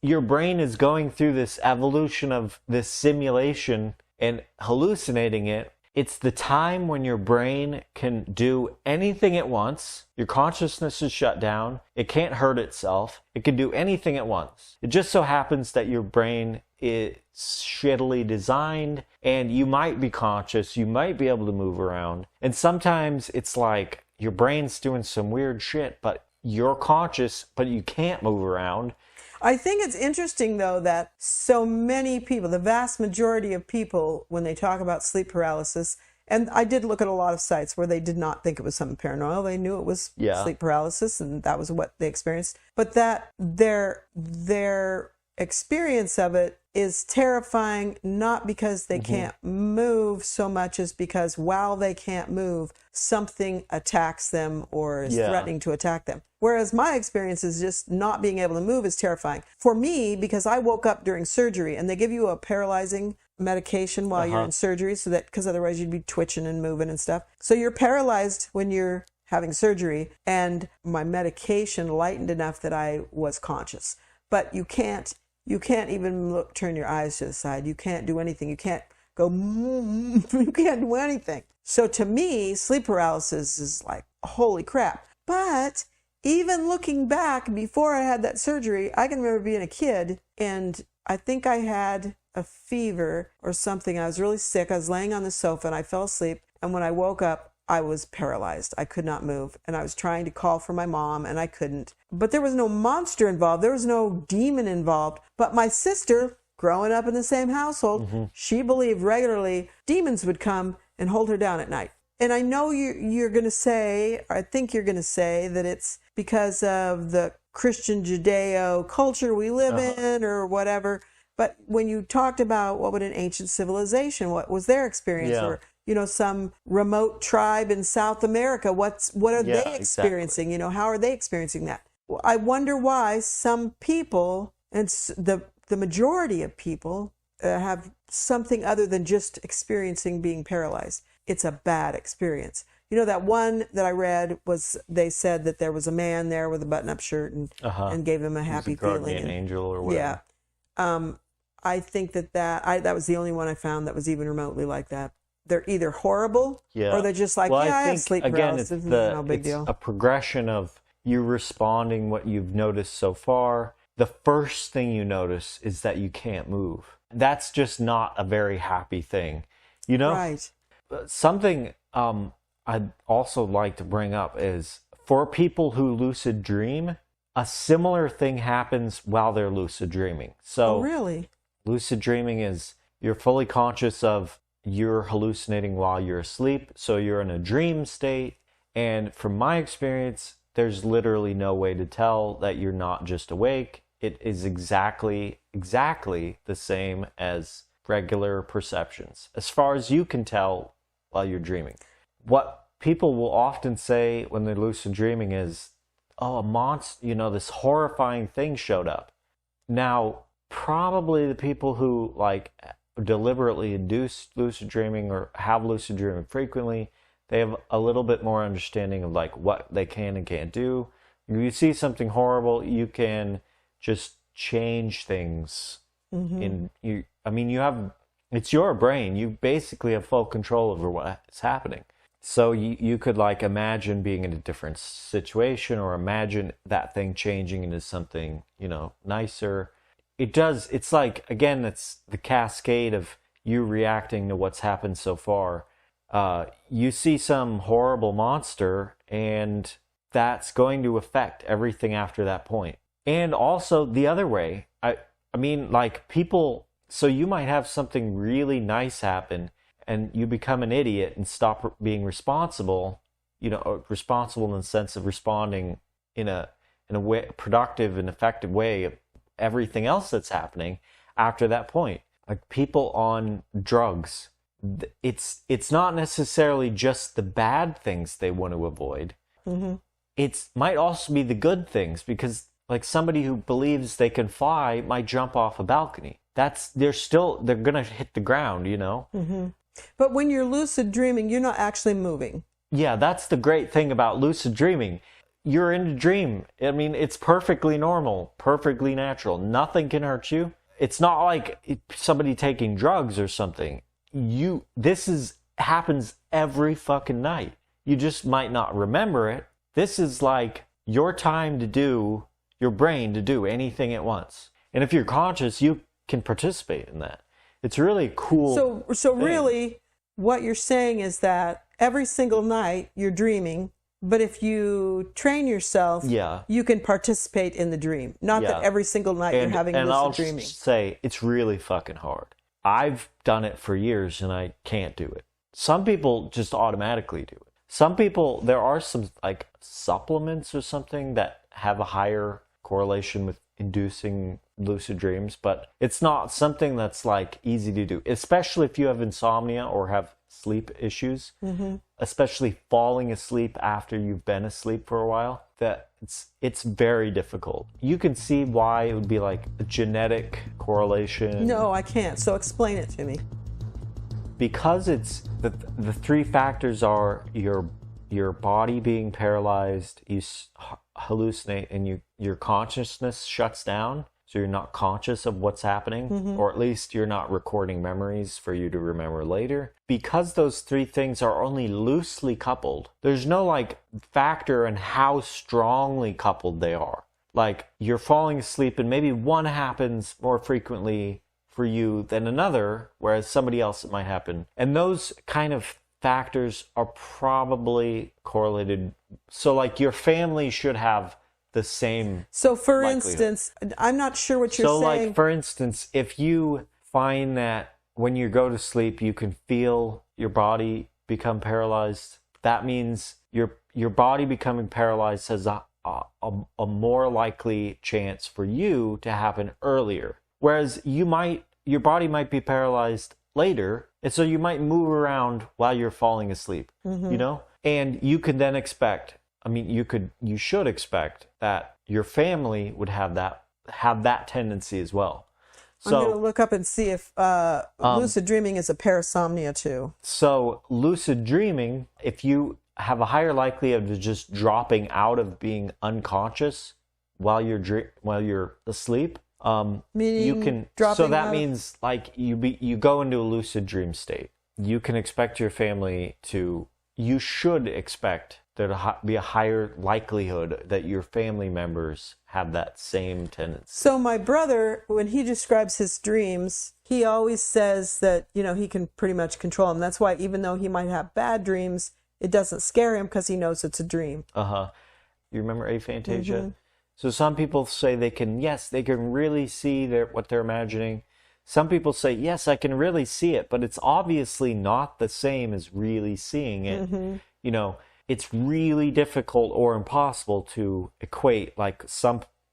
Your brain is going through this evolution of this simulation and hallucinating it. It's the time when your brain can do anything it wants. Your consciousness is shut down. It can't hurt itself. It can do anything it wants. It just so happens that your brain is shittily designed, and you might be conscious. You might be able to move around. And sometimes it's like your brain's doing some weird shit, but you're conscious, but you can't move around. I think it's interesting, though, that so many people, the vast majority of people, when they talk about sleep paralysis, and I did look at a lot of sites where they did not think it was something paranormal. They knew it was sleep paralysis, and that was what they experienced. But that their experience of it is terrifying, not because they can't move so much as because while they can't move, something attacks them or is threatening to attack them. Whereas my experience is just not being able to move is terrifying. For me, because I woke up during surgery, and they give you a paralyzing medication while you're in surgery, so that, because otherwise you'd be twitching and moving and stuff. So you're paralyzed when you're having surgery, and my medication lightened enough that I was conscious. But you can't even turn your eyes to the side. You can't do anything. You can't go, you can't do anything. So to me, sleep paralysis is like, holy crap. But even looking back, before I had that surgery, I can remember being a kid, and I think I had a fever or something. I was really sick. I was laying on the sofa and I fell asleep. And when I woke up, I was paralyzed. I could not move. And I was trying to call for my mom, and I couldn't. But there was no monster involved. There was no demon involved. But my sister, growing up in the same household, she believed regularly demons would come and hold her down at night. And I know you're going to say, I think you're going to say that it's because of the Christian Judeo culture we live in or whatever. But when you talked about what would an ancient civilization, what was their experience, or some remote tribe in South America, what are they experiencing? Exactly. How are they experiencing that? I wonder why some people, and the majority of people, have something other than just experiencing being paralyzed. It's a bad experience. That one that I read was, they said that there was a man there with a button-up shirt and gave him a happy feeling. An angel or whatever. Yeah. I think that was the only one I found that was even remotely like that. They're either horrible or they're just like, I have sleep paralysis. It's no big deal. A progression of you responding what you've noticed so far. The first thing you notice is that you can't move. That's just not a very happy thing. Right. Something I'd also like to bring up is, for people who lucid dream, a similar thing happens while they're lucid dreaming. So, really? Lucid dreaming is you're fully conscious of you're hallucinating while you're asleep. So you're in a dream state. And from my experience, there's literally no way to tell that you're not just awake. It is exactly the same as regular perceptions, as far as you can tell while you're dreaming. What people will often say when they're lucid dreaming is, oh, a monster, this horrifying thing showed up. Now, probably the people who deliberately induce lucid dreaming or have lucid dreaming frequently, they have a little bit more understanding of what they can and can't do. If you see something horrible, you can just change things. It's your brain. You basically have full control over what's happening. So you could imagine being in a different situation, or imagine that thing changing into something, nicer. it does. It's like, again, it's the cascade of you reacting to what's happened so far. You see some horrible monster, and that's going to affect everything after that point. And also the other way, I mean, like people, so you might have something really nice happen and you become an idiot and stop being responsible, responsible in the sense of responding in a way, productive and effective way of everything else that's happening after that point. Like people on drugs, it's not necessarily just the bad things they want to avoid. Mm-hmm. It might also be the good things, because like somebody who believes they can fly might jump off a balcony. They're gonna hit the ground, Mm-hmm. But when you're lucid dreaming, you're not actually moving. Yeah, that's the great thing about lucid dreaming. You're in a dream. I mean, it's perfectly normal, perfectly natural. Nothing can hurt you. It's not like somebody taking drugs or something. Happens every fucking night. You just might not remember it. This is like your time your brain to do anything at once. And if you're conscious, you can participate in that. It's really cool. So really, what you're saying is that every single night you're dreaming, but if you train yourself, you can participate in the dream. Not that every single night you're having lucid dreaming. And I'll say, it's really fucking hard. I've done it for years and I can't do it. Some people just automatically do it. Some people, there are some like supplements or something that have a higher correlation with inducing lucid dreams, but it's not something that's like easy to do, especially if you have insomnia or have sleep issues, especially falling asleep after you've been asleep for a while. That it's very difficult. You can see why it would be like a genetic correlation. No, I can't. So explain it to me. Because it's the three factors are your body being paralyzed, you hallucinate, and your consciousness shuts down, so you're not conscious of what's happening, or at least you're not recording memories for you to remember later. Because those three things are only loosely coupled, there's no like factor in how strongly coupled they are. Like you're falling asleep and maybe one happens more frequently for you than another, whereas somebody else it might happen. And those kind of factors are probably correlated. So like your family should have the same. So for likelihood. Instance, I'm not sure what you're saying. So like for instance, if you find that when you go to sleep you can feel your body become paralyzed, that means your body becoming paralyzed has a more likely chance for you to happen earlier. Whereas your body might be paralyzed later, and so you might move around while you're falling asleep, And you can then expect, you should expect that your family would have that tendency as well. So, I'm going to look up and see if lucid dreaming is a parasomnia too. So lucid dreaming, if you have a higher likelihood of just dropping out of being unconscious while you're asleep, meaning you can. So that means like you go into a lucid dream state. You can expect your family to. You should expect there to be a higher likelihood that your family members have that same tendency. So my brother, when he describes his dreams, he always says that he can pretty much control them. That's why even though he might have bad dreams, it doesn't scare him because he knows it's a dream. You remember aphantasia? So some people say they can really see what they're imagining. Some people say, yes, I can really see it, but it's obviously not the same as really seeing it. It's really difficult or impossible to equate like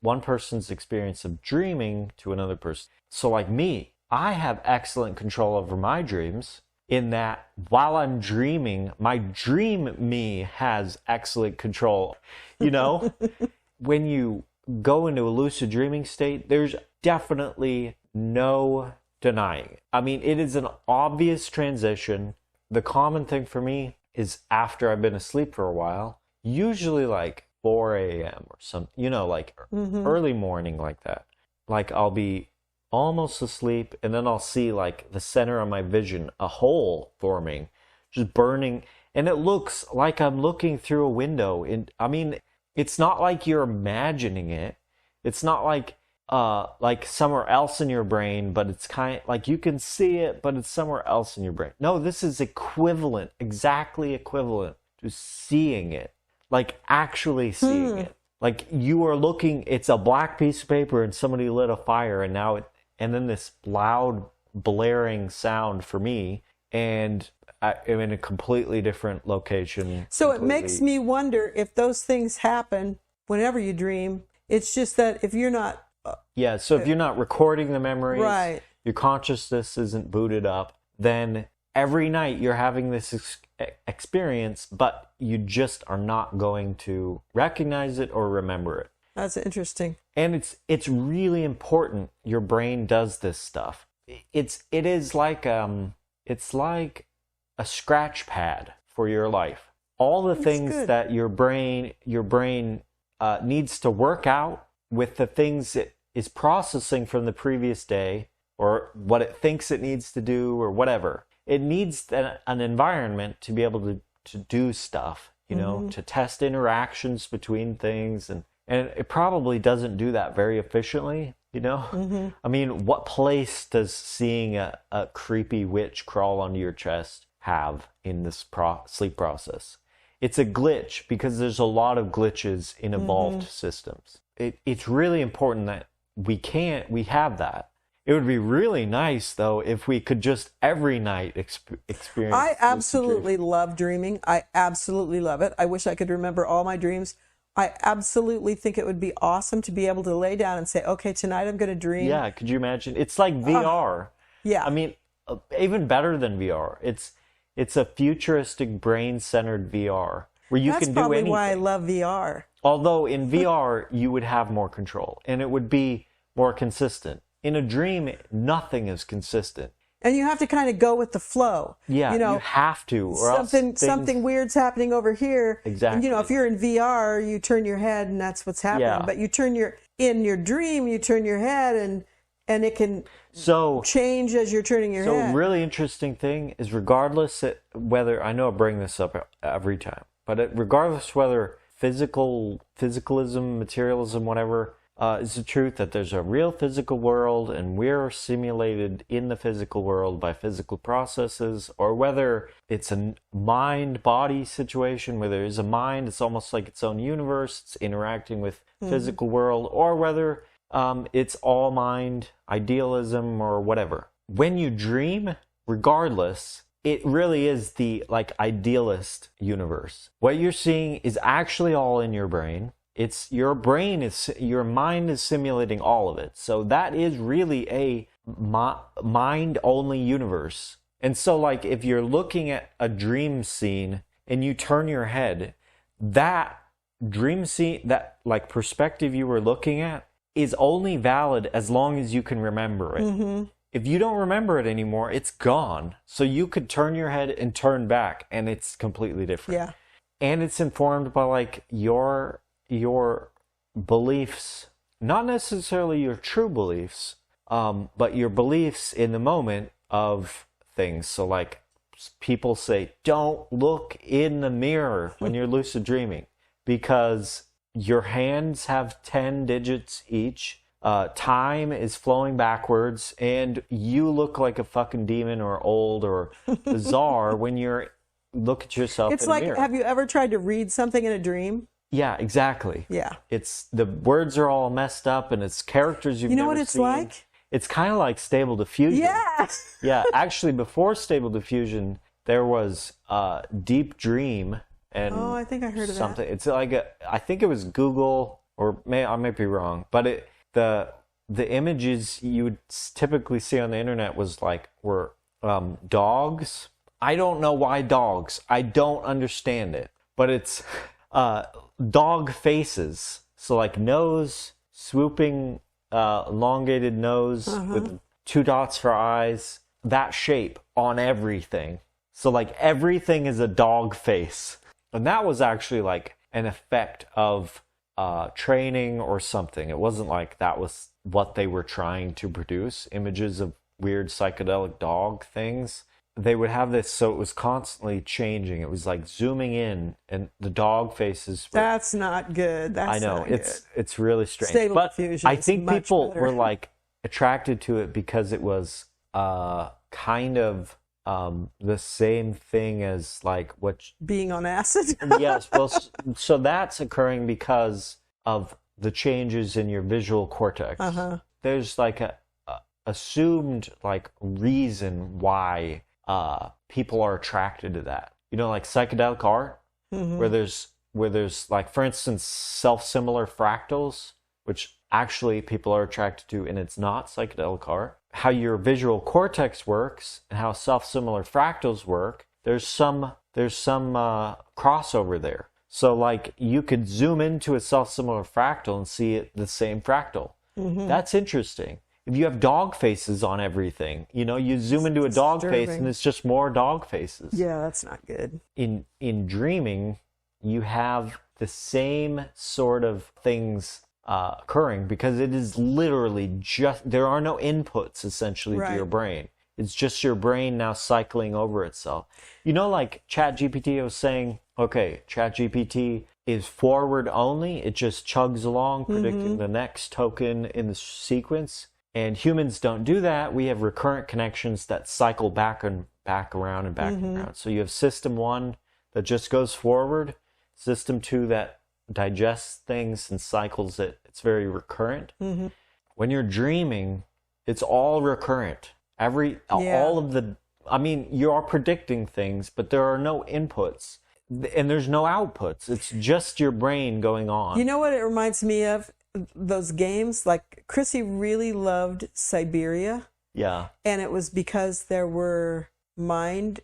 one person's experience of dreaming to another person. So like me, I have excellent control over my dreams in that while I'm dreaming, my dream me has excellent control, When you go into a lucid dreaming state, there's definitely no denying it. It is an obvious transition. The common thing for me is after I've been asleep for a while, usually like 4 a.m. or something, early morning like that. Like I'll be almost asleep and then I'll see like the center of my vision, a hole forming, just burning. And it looks like I'm looking through a window. And it's not like you're imagining it. It's not like like somewhere else in your brain, but it's kind of like you can see it, but it's somewhere else in your brain. No, this is equivalent, exactly equivalent to seeing it, like actually seeing it. Like you are looking, it's a black piece of paper and somebody lit a fire, and now and then this loud blaring sound for me, and I'm in a completely different location. So it makes me wonder if those things happen whenever you dream. It's just that if you're not... yeah, so if you're not recording the memories, right, your consciousness isn't booted up, then every night you're having this experience, but you just are not going to recognize it or remember it. That's interesting. And it's really important your brain does this stuff. It is like it's like a scratch pad for your life. All the things that your brain needs to work out with the things it is processing from the previous day, or what it thinks it needs to do, or whatever. It needs an environment to be able to do stuff, you know, to test interactions between things, and it probably doesn't do that very efficiently, you know. I mean, what place does seeing a creepy witch crawl onto your chest have in this sleep process? It's a glitch, because there's a lot of glitches in evolved systems. It's really important that we have that. It would be really nice, though, if we could just every night experience. I absolutely love dreaming. I absolutely love it. I wish I could remember all my dreams. I absolutely think it would be awesome to be able to lay down and say, okay, tonight I'm going to dream. Yeah, could you imagine? It's like VR. Yeah. I mean, even better than VR. It's a futuristic, brain-centered VR where you can do anything. That's probably why I love VR. Although in VR, you would have more control, and it would be more consistent. In a dream, nothing is consistent. And you have to kind of go with the flow. Yeah, you know, you have to. Or something weird's happening over here. Exactly. And, you know, if you're in VR, you turn your head and that's what's happening. Yeah. But in your dream, you turn your head and it can change as you're turning your head. So a really interesting thing is, regardless whether, I know I bring this up every time, but regardless whether physicalism, materialism, whatever, is the truth that there's a real physical world and we're simulated in the physical world by physical processes, or whether it's a mind-body situation where there is a mind, it's almost like its own universe, it's interacting with physical world, or whether it's all mind, idealism, or whatever. When you dream, regardless, it really is the idealist universe. What you're seeing is actually all in your brain. It's your mind is simulating all of it. So that is really a mind-only universe. And so if you're looking at a dream scene and you turn your head, that dream scene, that perspective you were looking at, is only valid as long as you can remember it. If you don't remember it anymore, it's gone. So you could turn your head and turn back, and it's completely different. Yeah. And it's informed by your beliefs, not necessarily your true beliefs, but your beliefs in the moment of things. So people say, don't look in the mirror when you're lucid dreaming, because your hands have 10 digits each. Time is flowing backwards, and you look like a fucking demon or old or bizarre when you look at yourself in the mirror. Have you ever tried to read something in a dream? Yeah, exactly. Yeah. It's the words are all messed up, and it's characters you've never seen. You know what it's like? It's kind of like Stable Diffusion. Yeah. Yeah, actually, before Stable Diffusion, there was Deep Dream. And I think I heard of something. that. It's I think it was Google, or I might be wrong, but the images you would typically see on the internet were dogs. I don't know why dogs. I don't understand it, but it's dog faces. So nose, swooping, elongated nose with 2 dots for eyes. That shape on everything. So everything is a dog face. And that was actually an effect of training or something. It wasn't that was what they were trying to produce, images of weird psychedelic dog things. they would have this, so it was constantly changing. It was like zooming in, and the dog faces. That's not good. That's I know, not it's really strange. Stable but diffusion I is think much people better. were like attracted to it because it was kind of the same thing as like what being on acid. yes, well, so that's occurring because of the changes in your visual cortex. There's like a assumed like reason why people are attracted to that. You know, like psychedelic art, where there's like, for instance, self-similar fractals, which actually people are attracted to, and it's not psychedelic art. How your visual cortex works and how self-similar fractals work, there's some crossover there. So like you could zoom into a self-similar fractal and see it the same fractal. That's interesting. If you have dog faces on everything, you know, you zoom into a dog face and it's just more dog faces. Yeah, that's not good. In dreaming, you have the same sort of things occurring because it is literally just, there are no inputs essentially to your brain. It's just your brain now cycling over itself. You know, like ChatGPT was saying, okay, ChatGPT is forward only. It just chugs along, predicting the next token in the sequence. And humans don't do that. We have recurrent connections that cycle back and back around and back and around. So you have system 1 that just goes forward, system 2 that digests things and cycles it. It's very recurrent. When you're dreaming, it's all recurrent. All of the, I mean, you are predicting things, but there are no inputs and there's no outputs. It's just your brain going on. You know what it reminds me of? Those games, like Chrissy really loved Siberia. Yeah. And it was because there were mind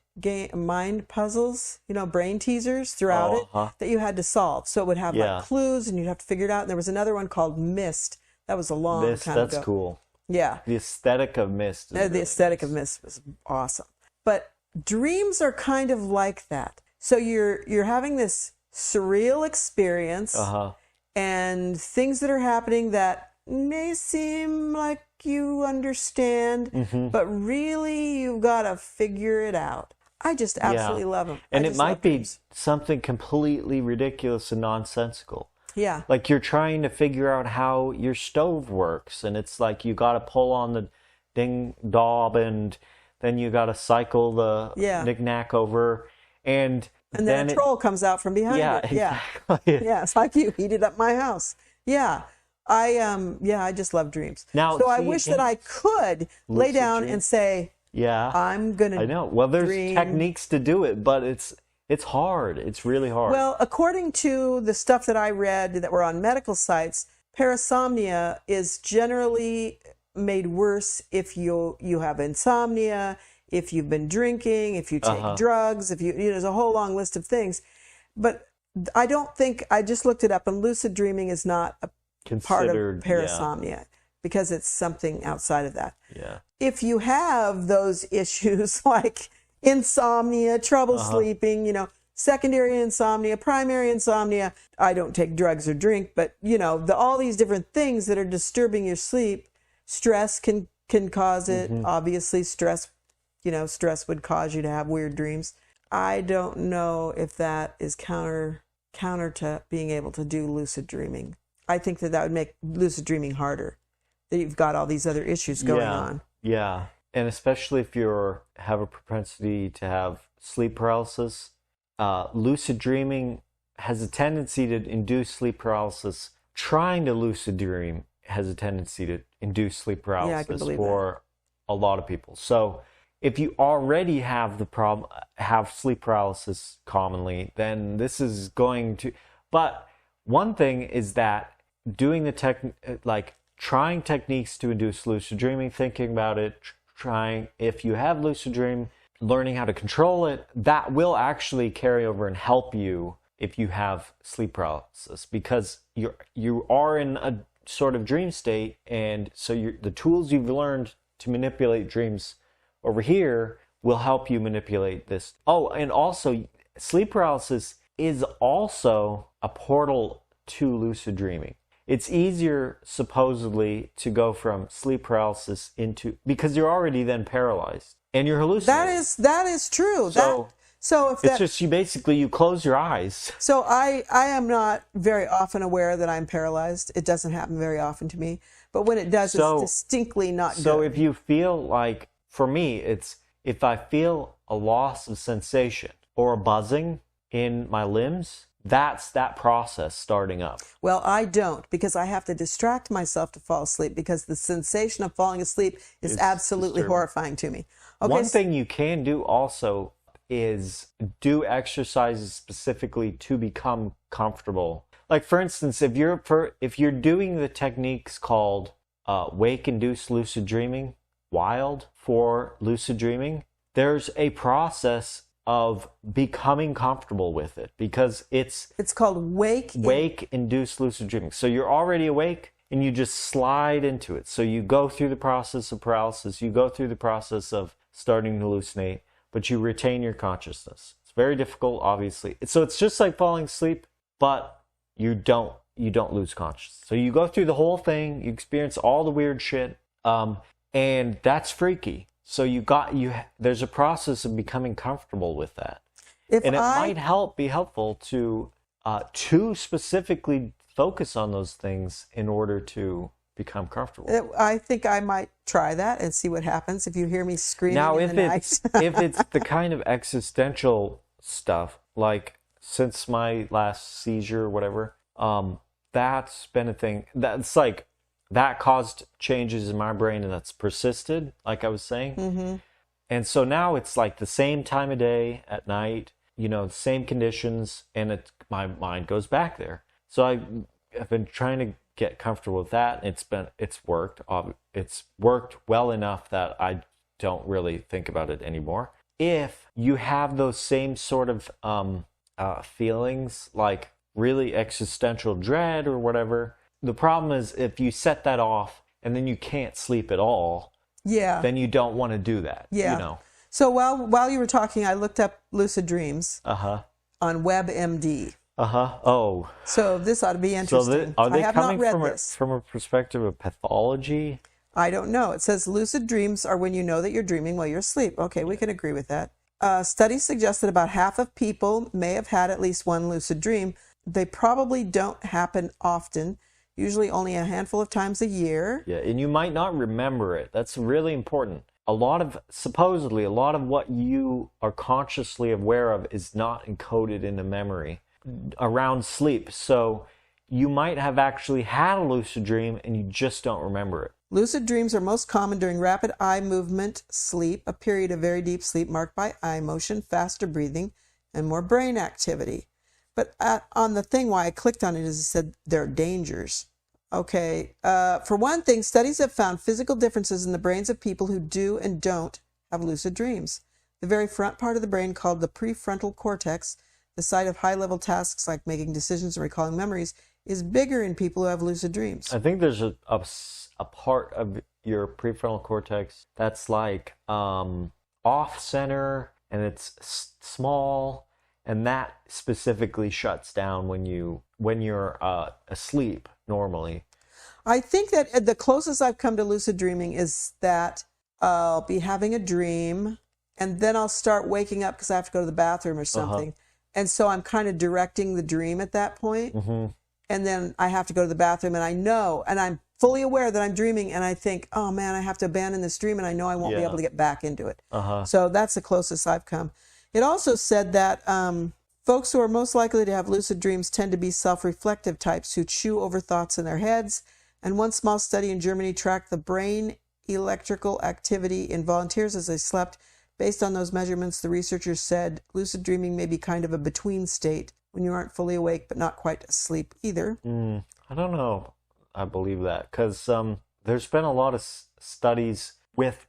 puzzles, you know, brain teasers throughout it that you had to solve. So it would have like clues and you'd have to figure it out. And there was another one called Mist. That was a long time ago. That's cool. Yeah. The aesthetic of Mist. The aesthetic of Mist was awesome. But dreams are kind of like that. So you're having this surreal experience and things that are happening that may seem like you understand, but really you've got to figure it out. I just absolutely love them. And it might be something completely ridiculous and nonsensical. Yeah. Like you're trying to figure out how your stove works, and it's like you got to pull on the ding dob, and then you got to cycle the knick-knack over, and then a troll comes out from behind it. Yeah, exactly. Yeah, it's like you heated up my house. Yeah. I just love dreams. Now, so I wish that I could lay down and say, I'm going to I know. Well, there's techniques to do it, but it's hard. It's really hard. Well, according to the stuff that I read that were on medical sites, parasomnia is generally made worse if you have insomnia, if you've been drinking, if you take drugs, if you know, there's a whole long list of things. But I don't think, I just looked it up, and lucid dreaming is not a part of parasomnia because it's something outside of that. Yeah. If you have those issues like insomnia, trouble sleeping, you know, secondary insomnia, primary insomnia, I don't take drugs or drink, but you know, all these different things that are disturbing your sleep, stress can cause it. Obviously stress would cause you to have weird dreams. I don't know if that is counter to being able to do lucid dreaming. I think that would make lucid dreaming harder. That you've got all these other issues going on. Yeah. And especially if you have a propensity to have sleep paralysis, lucid dreaming has a tendency to induce sleep paralysis. Trying to lucid dream has a tendency to induce sleep paralysis for a lot of people. So if you already have have sleep paralysis commonly, then this is going to. But one thing is that doing trying techniques to induce lucid dreaming, thinking about it, trying, if you have lucid dream, learning how to control it, that will actually carry over and help you if you have sleep paralysis, because you are in a sort of dream state, and so the tools you've learned to manipulate dreams over here will help you manipulate this. Oh, and also sleep paralysis is also a portal to lucid dreaming. It's easier, supposedly, to go from sleep paralysis because you're already then paralyzed. and you're hallucinating. That is true. So if it's just you close your eyes. So I am not very often aware that I'm paralyzed. It doesn't happen very often to me. But when it does, it's distinctly not good. So if you feel like, for me, it's if I feel a loss of sensation or a buzzing in my limbs, that's that process starting up. Well, I don't, because I have to distract myself to fall asleep, because the sensation of falling asleep is absolutely horrifying to me. Okay, One thing you can do also is do exercises specifically to become comfortable. Like, for instance, if you're doing the techniques called wake-induced lucid dreaming, wild for lucid dreaming, there's a process of becoming comfortable with it, because it's called wake-induced lucid dreaming. So you're already awake and you just slide into it. So you go through the process of paralysis, you go through the process of starting to hallucinate, but you retain your consciousness. It's very difficult, obviously. So it's just like falling asleep, but you don't lose consciousness. So you go through the whole thing, you experience all the weird shit, and that's freaky. So there's a process of becoming comfortable with that. It might be helpful to specifically focus on those things in order to become comfortable. I think I might try that and see what happens if you hear me screaming in the night. If it's the kind of existential stuff, like since my last seizure or whatever, that's been a thing. That's like, that caused changes in my brain, and that's persisted, like I was saying. Mm-hmm. And so now it's like the same time of day at night, the same conditions, and my mind goes back there. So I've been trying to get comfortable with that. It's worked. It's worked well enough that I don't really think about it anymore. If you have those same sort of feelings, like really existential dread or whatever, the problem is if you set that off and then you can't sleep at all, then you don't want to do that. Yeah. So while you were talking, I looked up lucid dreams on WebMD. Oh. So this ought to be interesting. So are they I have coming not read this. from a perspective of pathology? I don't know. It says lucid dreams are when you know that you're dreaming while you're asleep. Okay, we can agree with that. Studies suggest that about half of people may have had at least one lucid dream. They probably don't happen often. Usually only a handful of times a year. Yeah, and you might not remember it. That's really important. Supposedly, a lot of what you are consciously aware of is not encoded into memory around sleep. So you might have actually had a lucid dream and you just don't remember it. Lucid dreams are most common during rapid eye movement sleep, a period of very deep sleep marked by eye motion, faster breathing, and more brain activity. But on the thing why I clicked on it is it said there are dangers. Okay, for one thing, studies have found physical differences in the brains of people who do and don't have lucid dreams. The very front part of the brain, called the prefrontal cortex, the site of high-level tasks like making decisions and recalling memories, is bigger in people who have lucid dreams. I think there's a part of your prefrontal cortex that's like off-center, and it's small, and that specifically shuts down when you're asleep normally. I think that the closest I've come to lucid dreaming is that I'll be having a dream, and then I'll start waking up because I have to go to the bathroom or something. And so I'm kind of directing the dream at that point. And then I have to go to the bathroom, and I know, and I'm fully aware that I'm dreaming, and I think, oh man, I have to abandon this dream, and I know I won't be able to get back into it. So that's the closest I've come. It also said that folks who are most likely to have lucid dreams tend to be self-reflective types who chew over thoughts in their heads. And one small study in Germany tracked the brain electrical activity in volunteers as they slept. Based on those measurements, the researchers said lucid dreaming may be kind of a between state when you aren't fully awake but not quite asleep either. I don't know. I believe that because there's been a lot of studies with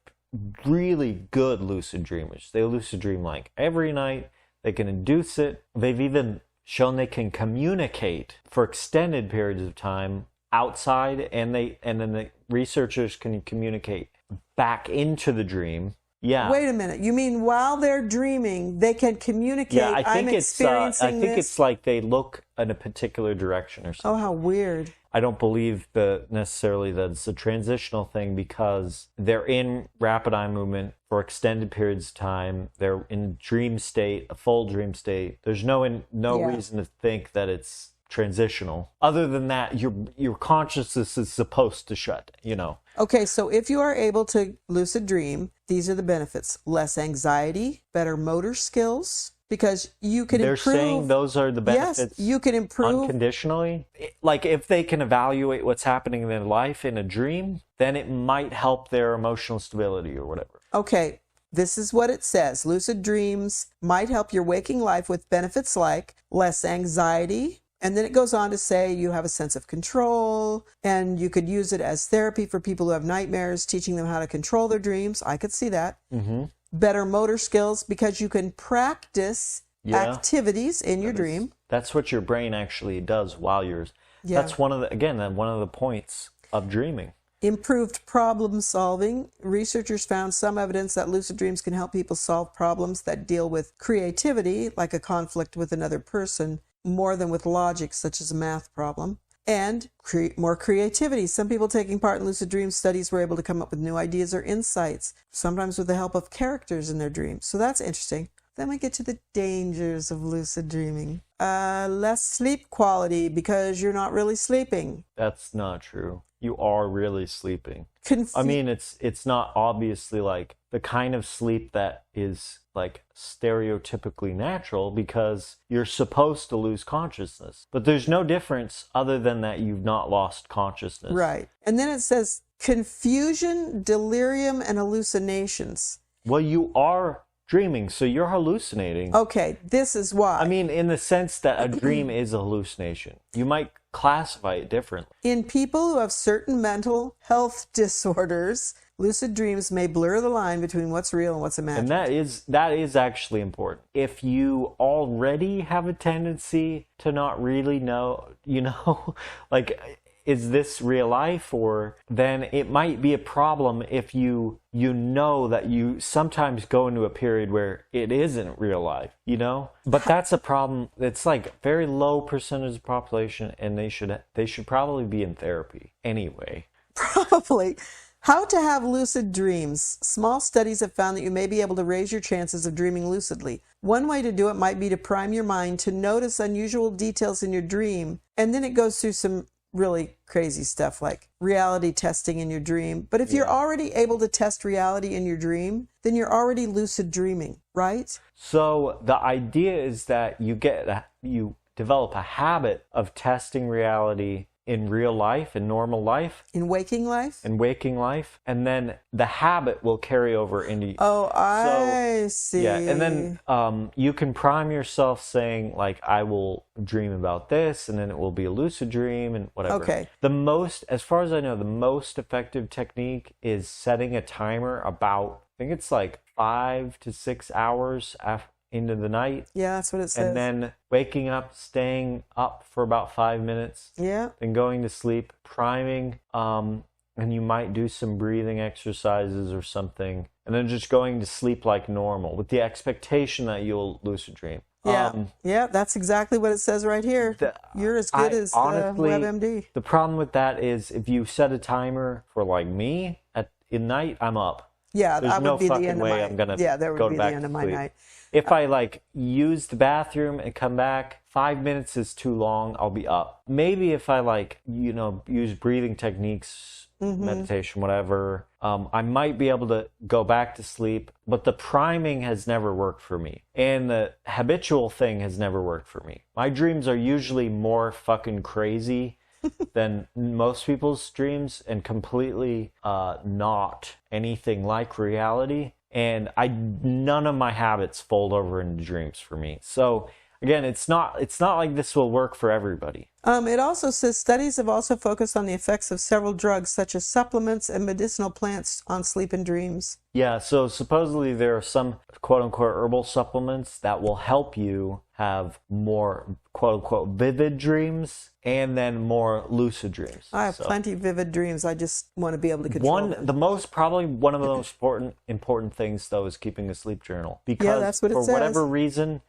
really good lucid dreamers. They lucid dream like every night. They can induce it. They've even shown they can communicate for extended periods of time outside, and then the researchers can communicate back into the dream. Yeah. Wait a minute. You mean while they're dreaming, they can communicate? Yeah, I think I'm experiencing I think this? it's like they look in a particular direction or Oh, something. how weird. I don't believe necessarily that it's a transitional thing because they're in rapid eye movement for extended periods of time. They're in dream state, a full dream state. There's no reason to think that it's transitional. Other than that, your consciousness is supposed to shut, Okay, so if you are able to lucid dream, these are the benefits. Less anxiety, better motor skills, because you can They're improve. saying those are the benefits. Yes, you can improve. Unconditionally. Like if they can evaluate what's happening in their life in a dream, then it might help their emotional stability or whatever. Okay, this is what it says. Lucid dreams might help your waking life with benefits like less anxiety. And then it goes on to say you have a sense of control, and you could use it as therapy for people who have nightmares, teaching them how to control their dreams. I could see that. Mm-hmm. Better motor skills because you can practice activities in your dream. That's what your brain actually does while you're... Yeah. That's one of the points of dreaming. Improved problem solving. Researchers found some evidence that lucid dreams can help people solve problems that deal with creativity, like a conflict with another person, more than with logic, such as a math problem. And more creativity. Some people taking part in lucid dream studies were able to come up with new ideas or insights, sometimes with the help of characters in their dreams. So that's interesting. Then we get to the dangers of lucid dreaming. Less sleep quality because you're not really sleeping. That's not true. You are really sleeping. I mean, it's not obviously like the kind of sleep that is like stereotypically natural because you're supposed to lose consciousness. But there's no difference other than that you've not lost consciousness. Right. And then it says confusion, delirium, and hallucinations. Well, you are dreaming, so you're hallucinating. Okay, this is why. I mean, in the sense that a dream is a hallucination. You might classify it differently. In people who have certain mental health disorders, lucid dreams may blur the line between what's real and what's imagined. And that is actually important. If you already have a tendency to not really know, like, is this real life? Or then it might be a problem if you know that you sometimes go into a period where it isn't real life, But that's a problem. It's like very low percentage of the population, and they should probably be in therapy anyway. Probably. How to have lucid dreams. Small studies have found that you may be able to raise your chances of dreaming lucidly. One way to do it might be to prime your mind to notice unusual details in your dream, and then it goes through some really crazy stuff like reality testing in your dream. But if you're already able to test reality in your dream, then you're already lucid dreaming, right? So the idea is that you develop a habit of testing reality in real life, in normal life. In waking life? In waking life. And then the habit will carry over into... Oh, I see. Yeah, and then you can prime yourself saying, like, I will dream about this, and then it will be a lucid dream, and whatever. Okay. As far as I know, the most effective technique is setting a timer about, I think it's like 5 to 6 hours into the night. Yeah, that's what it says. And then waking up, staying up for about 5 minutes. Yeah. Then going to sleep, priming, and you might do some breathing exercises or something. And then just going to sleep like normal with the expectation that you'll lucid dream. Yeah, that's exactly what it says right here. You're as good as honestly, WebMD. The problem with that is if you set a timer for like me in night, I'm up. Yeah, There's that no would be the fucking end way of my I'm gonna that would go be back the end to of my sleep. night. If I like use the bathroom and come back, 5 minutes is too long, I'll be up. Maybe if I like, use breathing techniques, meditation, whatever, I might be able to go back to sleep, but the priming has never worked for me. And the habitual thing has never worked for me. My dreams are usually more fucking crazy than most people's dreams and completely not anything like reality. And none of my habits fold over into dreams for me. So again, it's not like this will work for everybody. It also says studies have also focused on the effects of several drugs, such as supplements and medicinal plants, on sleep and dreams. Yeah, so supposedly there are some quote-unquote herbal supplements that will help you have more quote-unquote vivid dreams and then more lucid dreams. I have plenty of vivid dreams. I just want to be able to control them. Probably one of the most important things, though, is keeping a sleep journal. Because that's what it for says. whatever reason,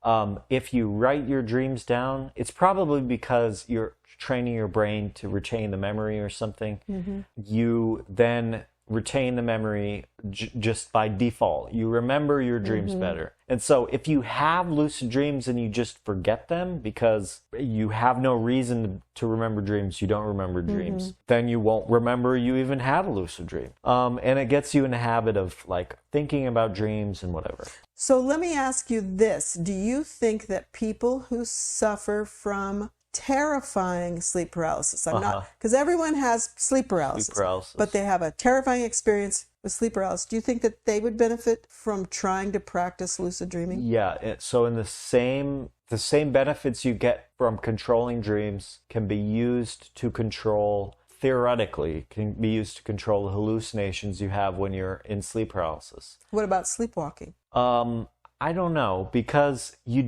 if you write your dreams down, it's probably because you're training your brain to retain the memory or something. Mm-hmm. You then retain the memory just by default. You remember your dreams better. And so if you have lucid dreams and you just forget them because you have no reason to remember dreams, you don't remember dreams, then you won't remember you even had a lucid dream. And it gets you in the habit of like thinking about dreams and whatever. So let me ask you this. Do you think that people who suffer from terrifying sleep paralysis, because everyone has sleep paralysis, but they have a terrifying experience with sleep paralysis, do you think that they would benefit from trying to practice lucid dreaming? Yeah, so in the same benefits you get from controlling dreams can be used to control, theoretically, can be used to control the hallucinations you have when you're in sleep paralysis. What about sleepwalking? I don't know, because you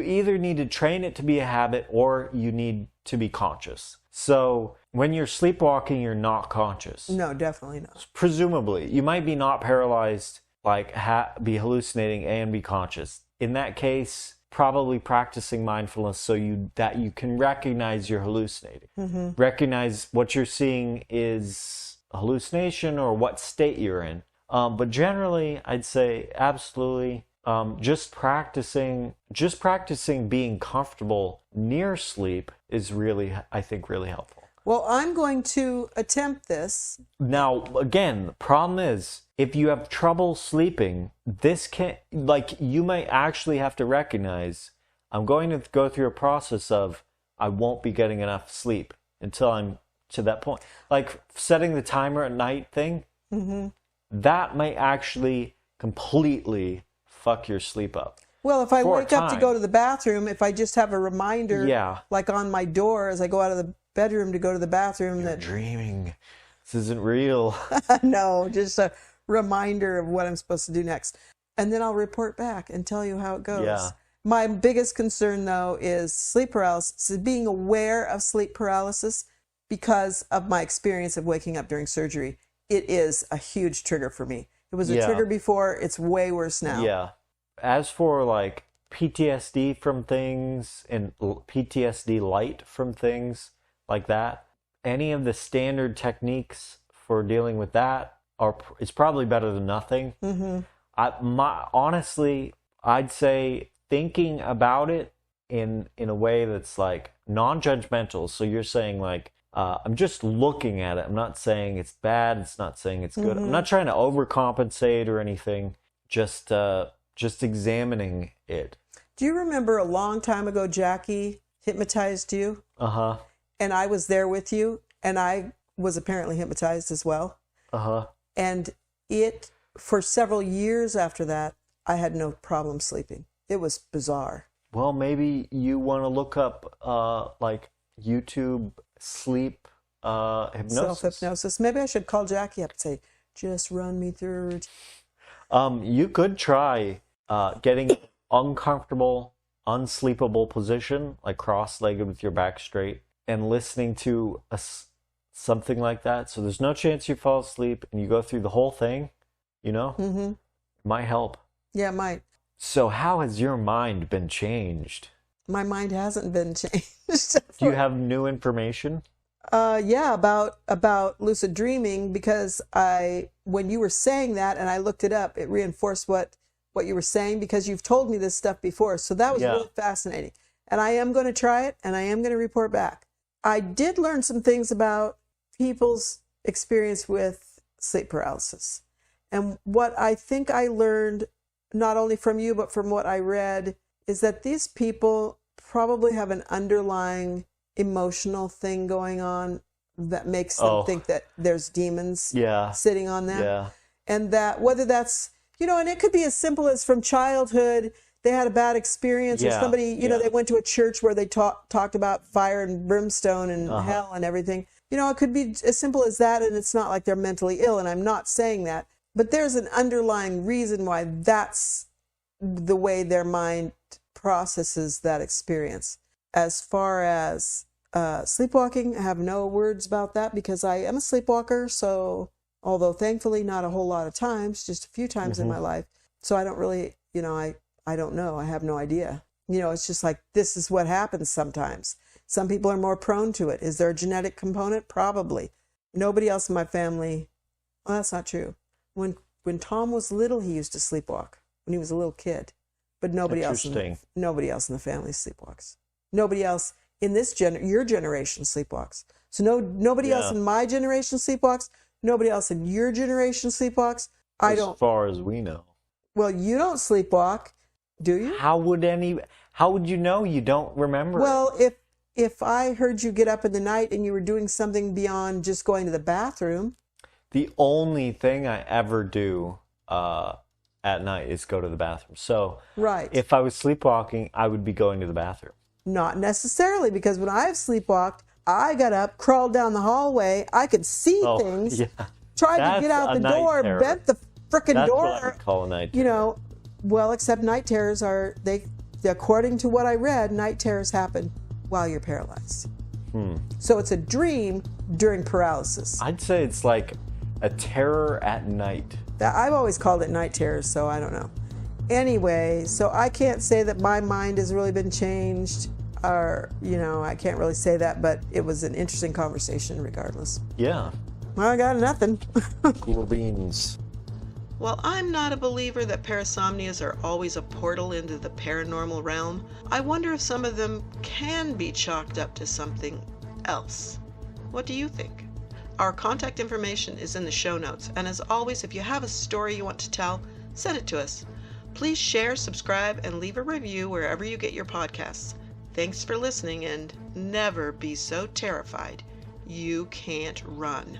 either need to train it to be a habit or you need to be conscious. So when you're sleepwalking, you're not conscious. No, definitely not. Presumably. You might be not paralyzed, like be hallucinating and be conscious. In that case, probably practicing mindfulness so that you can recognize you're hallucinating. Mm-hmm. Recognize what you're seeing is a hallucination or what state you're in. But generally, I'd say absolutely just practicing being comfortable near sleep is really, I think, really helpful. Well, I'm going to attempt this. Now, again, the problem is if you have trouble sleeping, you might actually have to recognize, I'm going to go through a process of I won't be getting enough sleep until I'm to that point. Like setting the timer at night thing. Mm-hmm. That might actually completely fuck your sleep up. Well, if I wake up to go to the bathroom, if I just have a reminder, like on my door as I go out of the bedroom to go to the bathroom, You're dreaming. This isn't real. No, just a reminder of what I'm supposed to do next. And then I'll report back and tell you how it goes. Yeah. My biggest concern, though, is sleep paralysis, being aware of sleep paralysis because of my experience of waking up during surgery. It is a huge trigger for me. It was a trigger before. It's way worse now. Yeah. As for like PTSD from things and PTSD light from things like that, any of the standard techniques for dealing with that is probably better than nothing. Mm-hmm. Honestly, I'd say thinking about it in a way that's like non-judgmental. So you're saying like, I'm just looking at it. I'm not saying it's bad. It's not saying it's good. Mm-hmm. I'm not trying to overcompensate or anything. Just examining it. Do you remember a long time ago, Jackie hypnotized you? Uh-huh. And I was there with you, and I was apparently hypnotized as well. Uh-huh. And for several years after that, I had no problem sleeping. It was bizarre. Well, maybe you want to look up like YouTube sleep hypnosis. Self-hypnosis. Maybe I should call Jackie up and say, just run me through a routine. You could try getting uncomfortable, unsleepable position, like cross-legged with your back straight, and listening to something like that. So there's no chance you fall asleep, and you go through the whole thing, Mm-hmm. It might help. Yeah, it might. So how has your mind been changed? My mind hasn't been changed. Do you have new information? Yeah, about lucid dreaming, because when you were saying that and I looked it up, it reinforced what you were saying, because you've told me this stuff before. So that was really fascinating. And I am going to try it, and I am going to report back. I did learn some things about people's experience with sleep paralysis. And what I think I learned, not only from you, but from what I read, is that these people probably have an underlying emotional thing going on that makes them think that there's demons sitting on them. Yeah. And that whether that's, and it could be as simple as from childhood, they had a bad experience, or Yeah, somebody, they went to a church where they talked about fire and brimstone and Uh-huh. hell and everything. It could be as simple as that, and it's not like they're mentally ill, and I'm not saying that. But there's an underlying reason why that's the way their mind processes that experience. As far as sleepwalking, I have no words about that because I am a sleepwalker. So, although thankfully not a whole lot of times, just a few times in my life. So I don't really, I don't know. I have no idea. It's just like, this is what happens sometimes. Some people are more prone to it. Is there a genetic component? Probably. Nobody else in my family. Well, that's not true. When Tom was little, he used to sleepwalk when he was a little kid, but nobody else in the family sleepwalks. Nobody else in your generation sleepwalks. So nobody else in my generation sleepwalks. Nobody else in your generation sleepwalks. As far as we know. Well, you don't sleepwalk, do you? How would you know? You don't remember? Well, if I heard you get up in the night and you were doing something beyond just going to the bathroom. The only thing I ever do at night is go to the bathroom. So right. If I was sleepwalking, I would be going to the bathroom. Not necessarily, because when I've sleepwalked, I got up, crawled down the hallway, I could see things, tried to get out the door, bent the frickin' door. That's what I call a night terror. Well, except night terrors according to what I read, night terrors happen while you're paralyzed. So it's a dream during paralysis. I'd say it's like a terror at night. I've always called it night terrors, so I don't know. Anyway, so I can't say that my mind has really been changed, or, I can't really say that, but it was an interesting conversation regardless. Yeah. Well, I got nothing. Cool beans. While I'm not a believer that parasomnias are always a portal into the paranormal realm, I wonder if some of them can be chalked up to something else. What do you think? Our contact information is in the show notes, and as always, if you have a story you want to tell, send it to us. Please share, subscribe, and leave a review wherever you get your podcasts. Thanks for listening, and never be so terrified you can't run.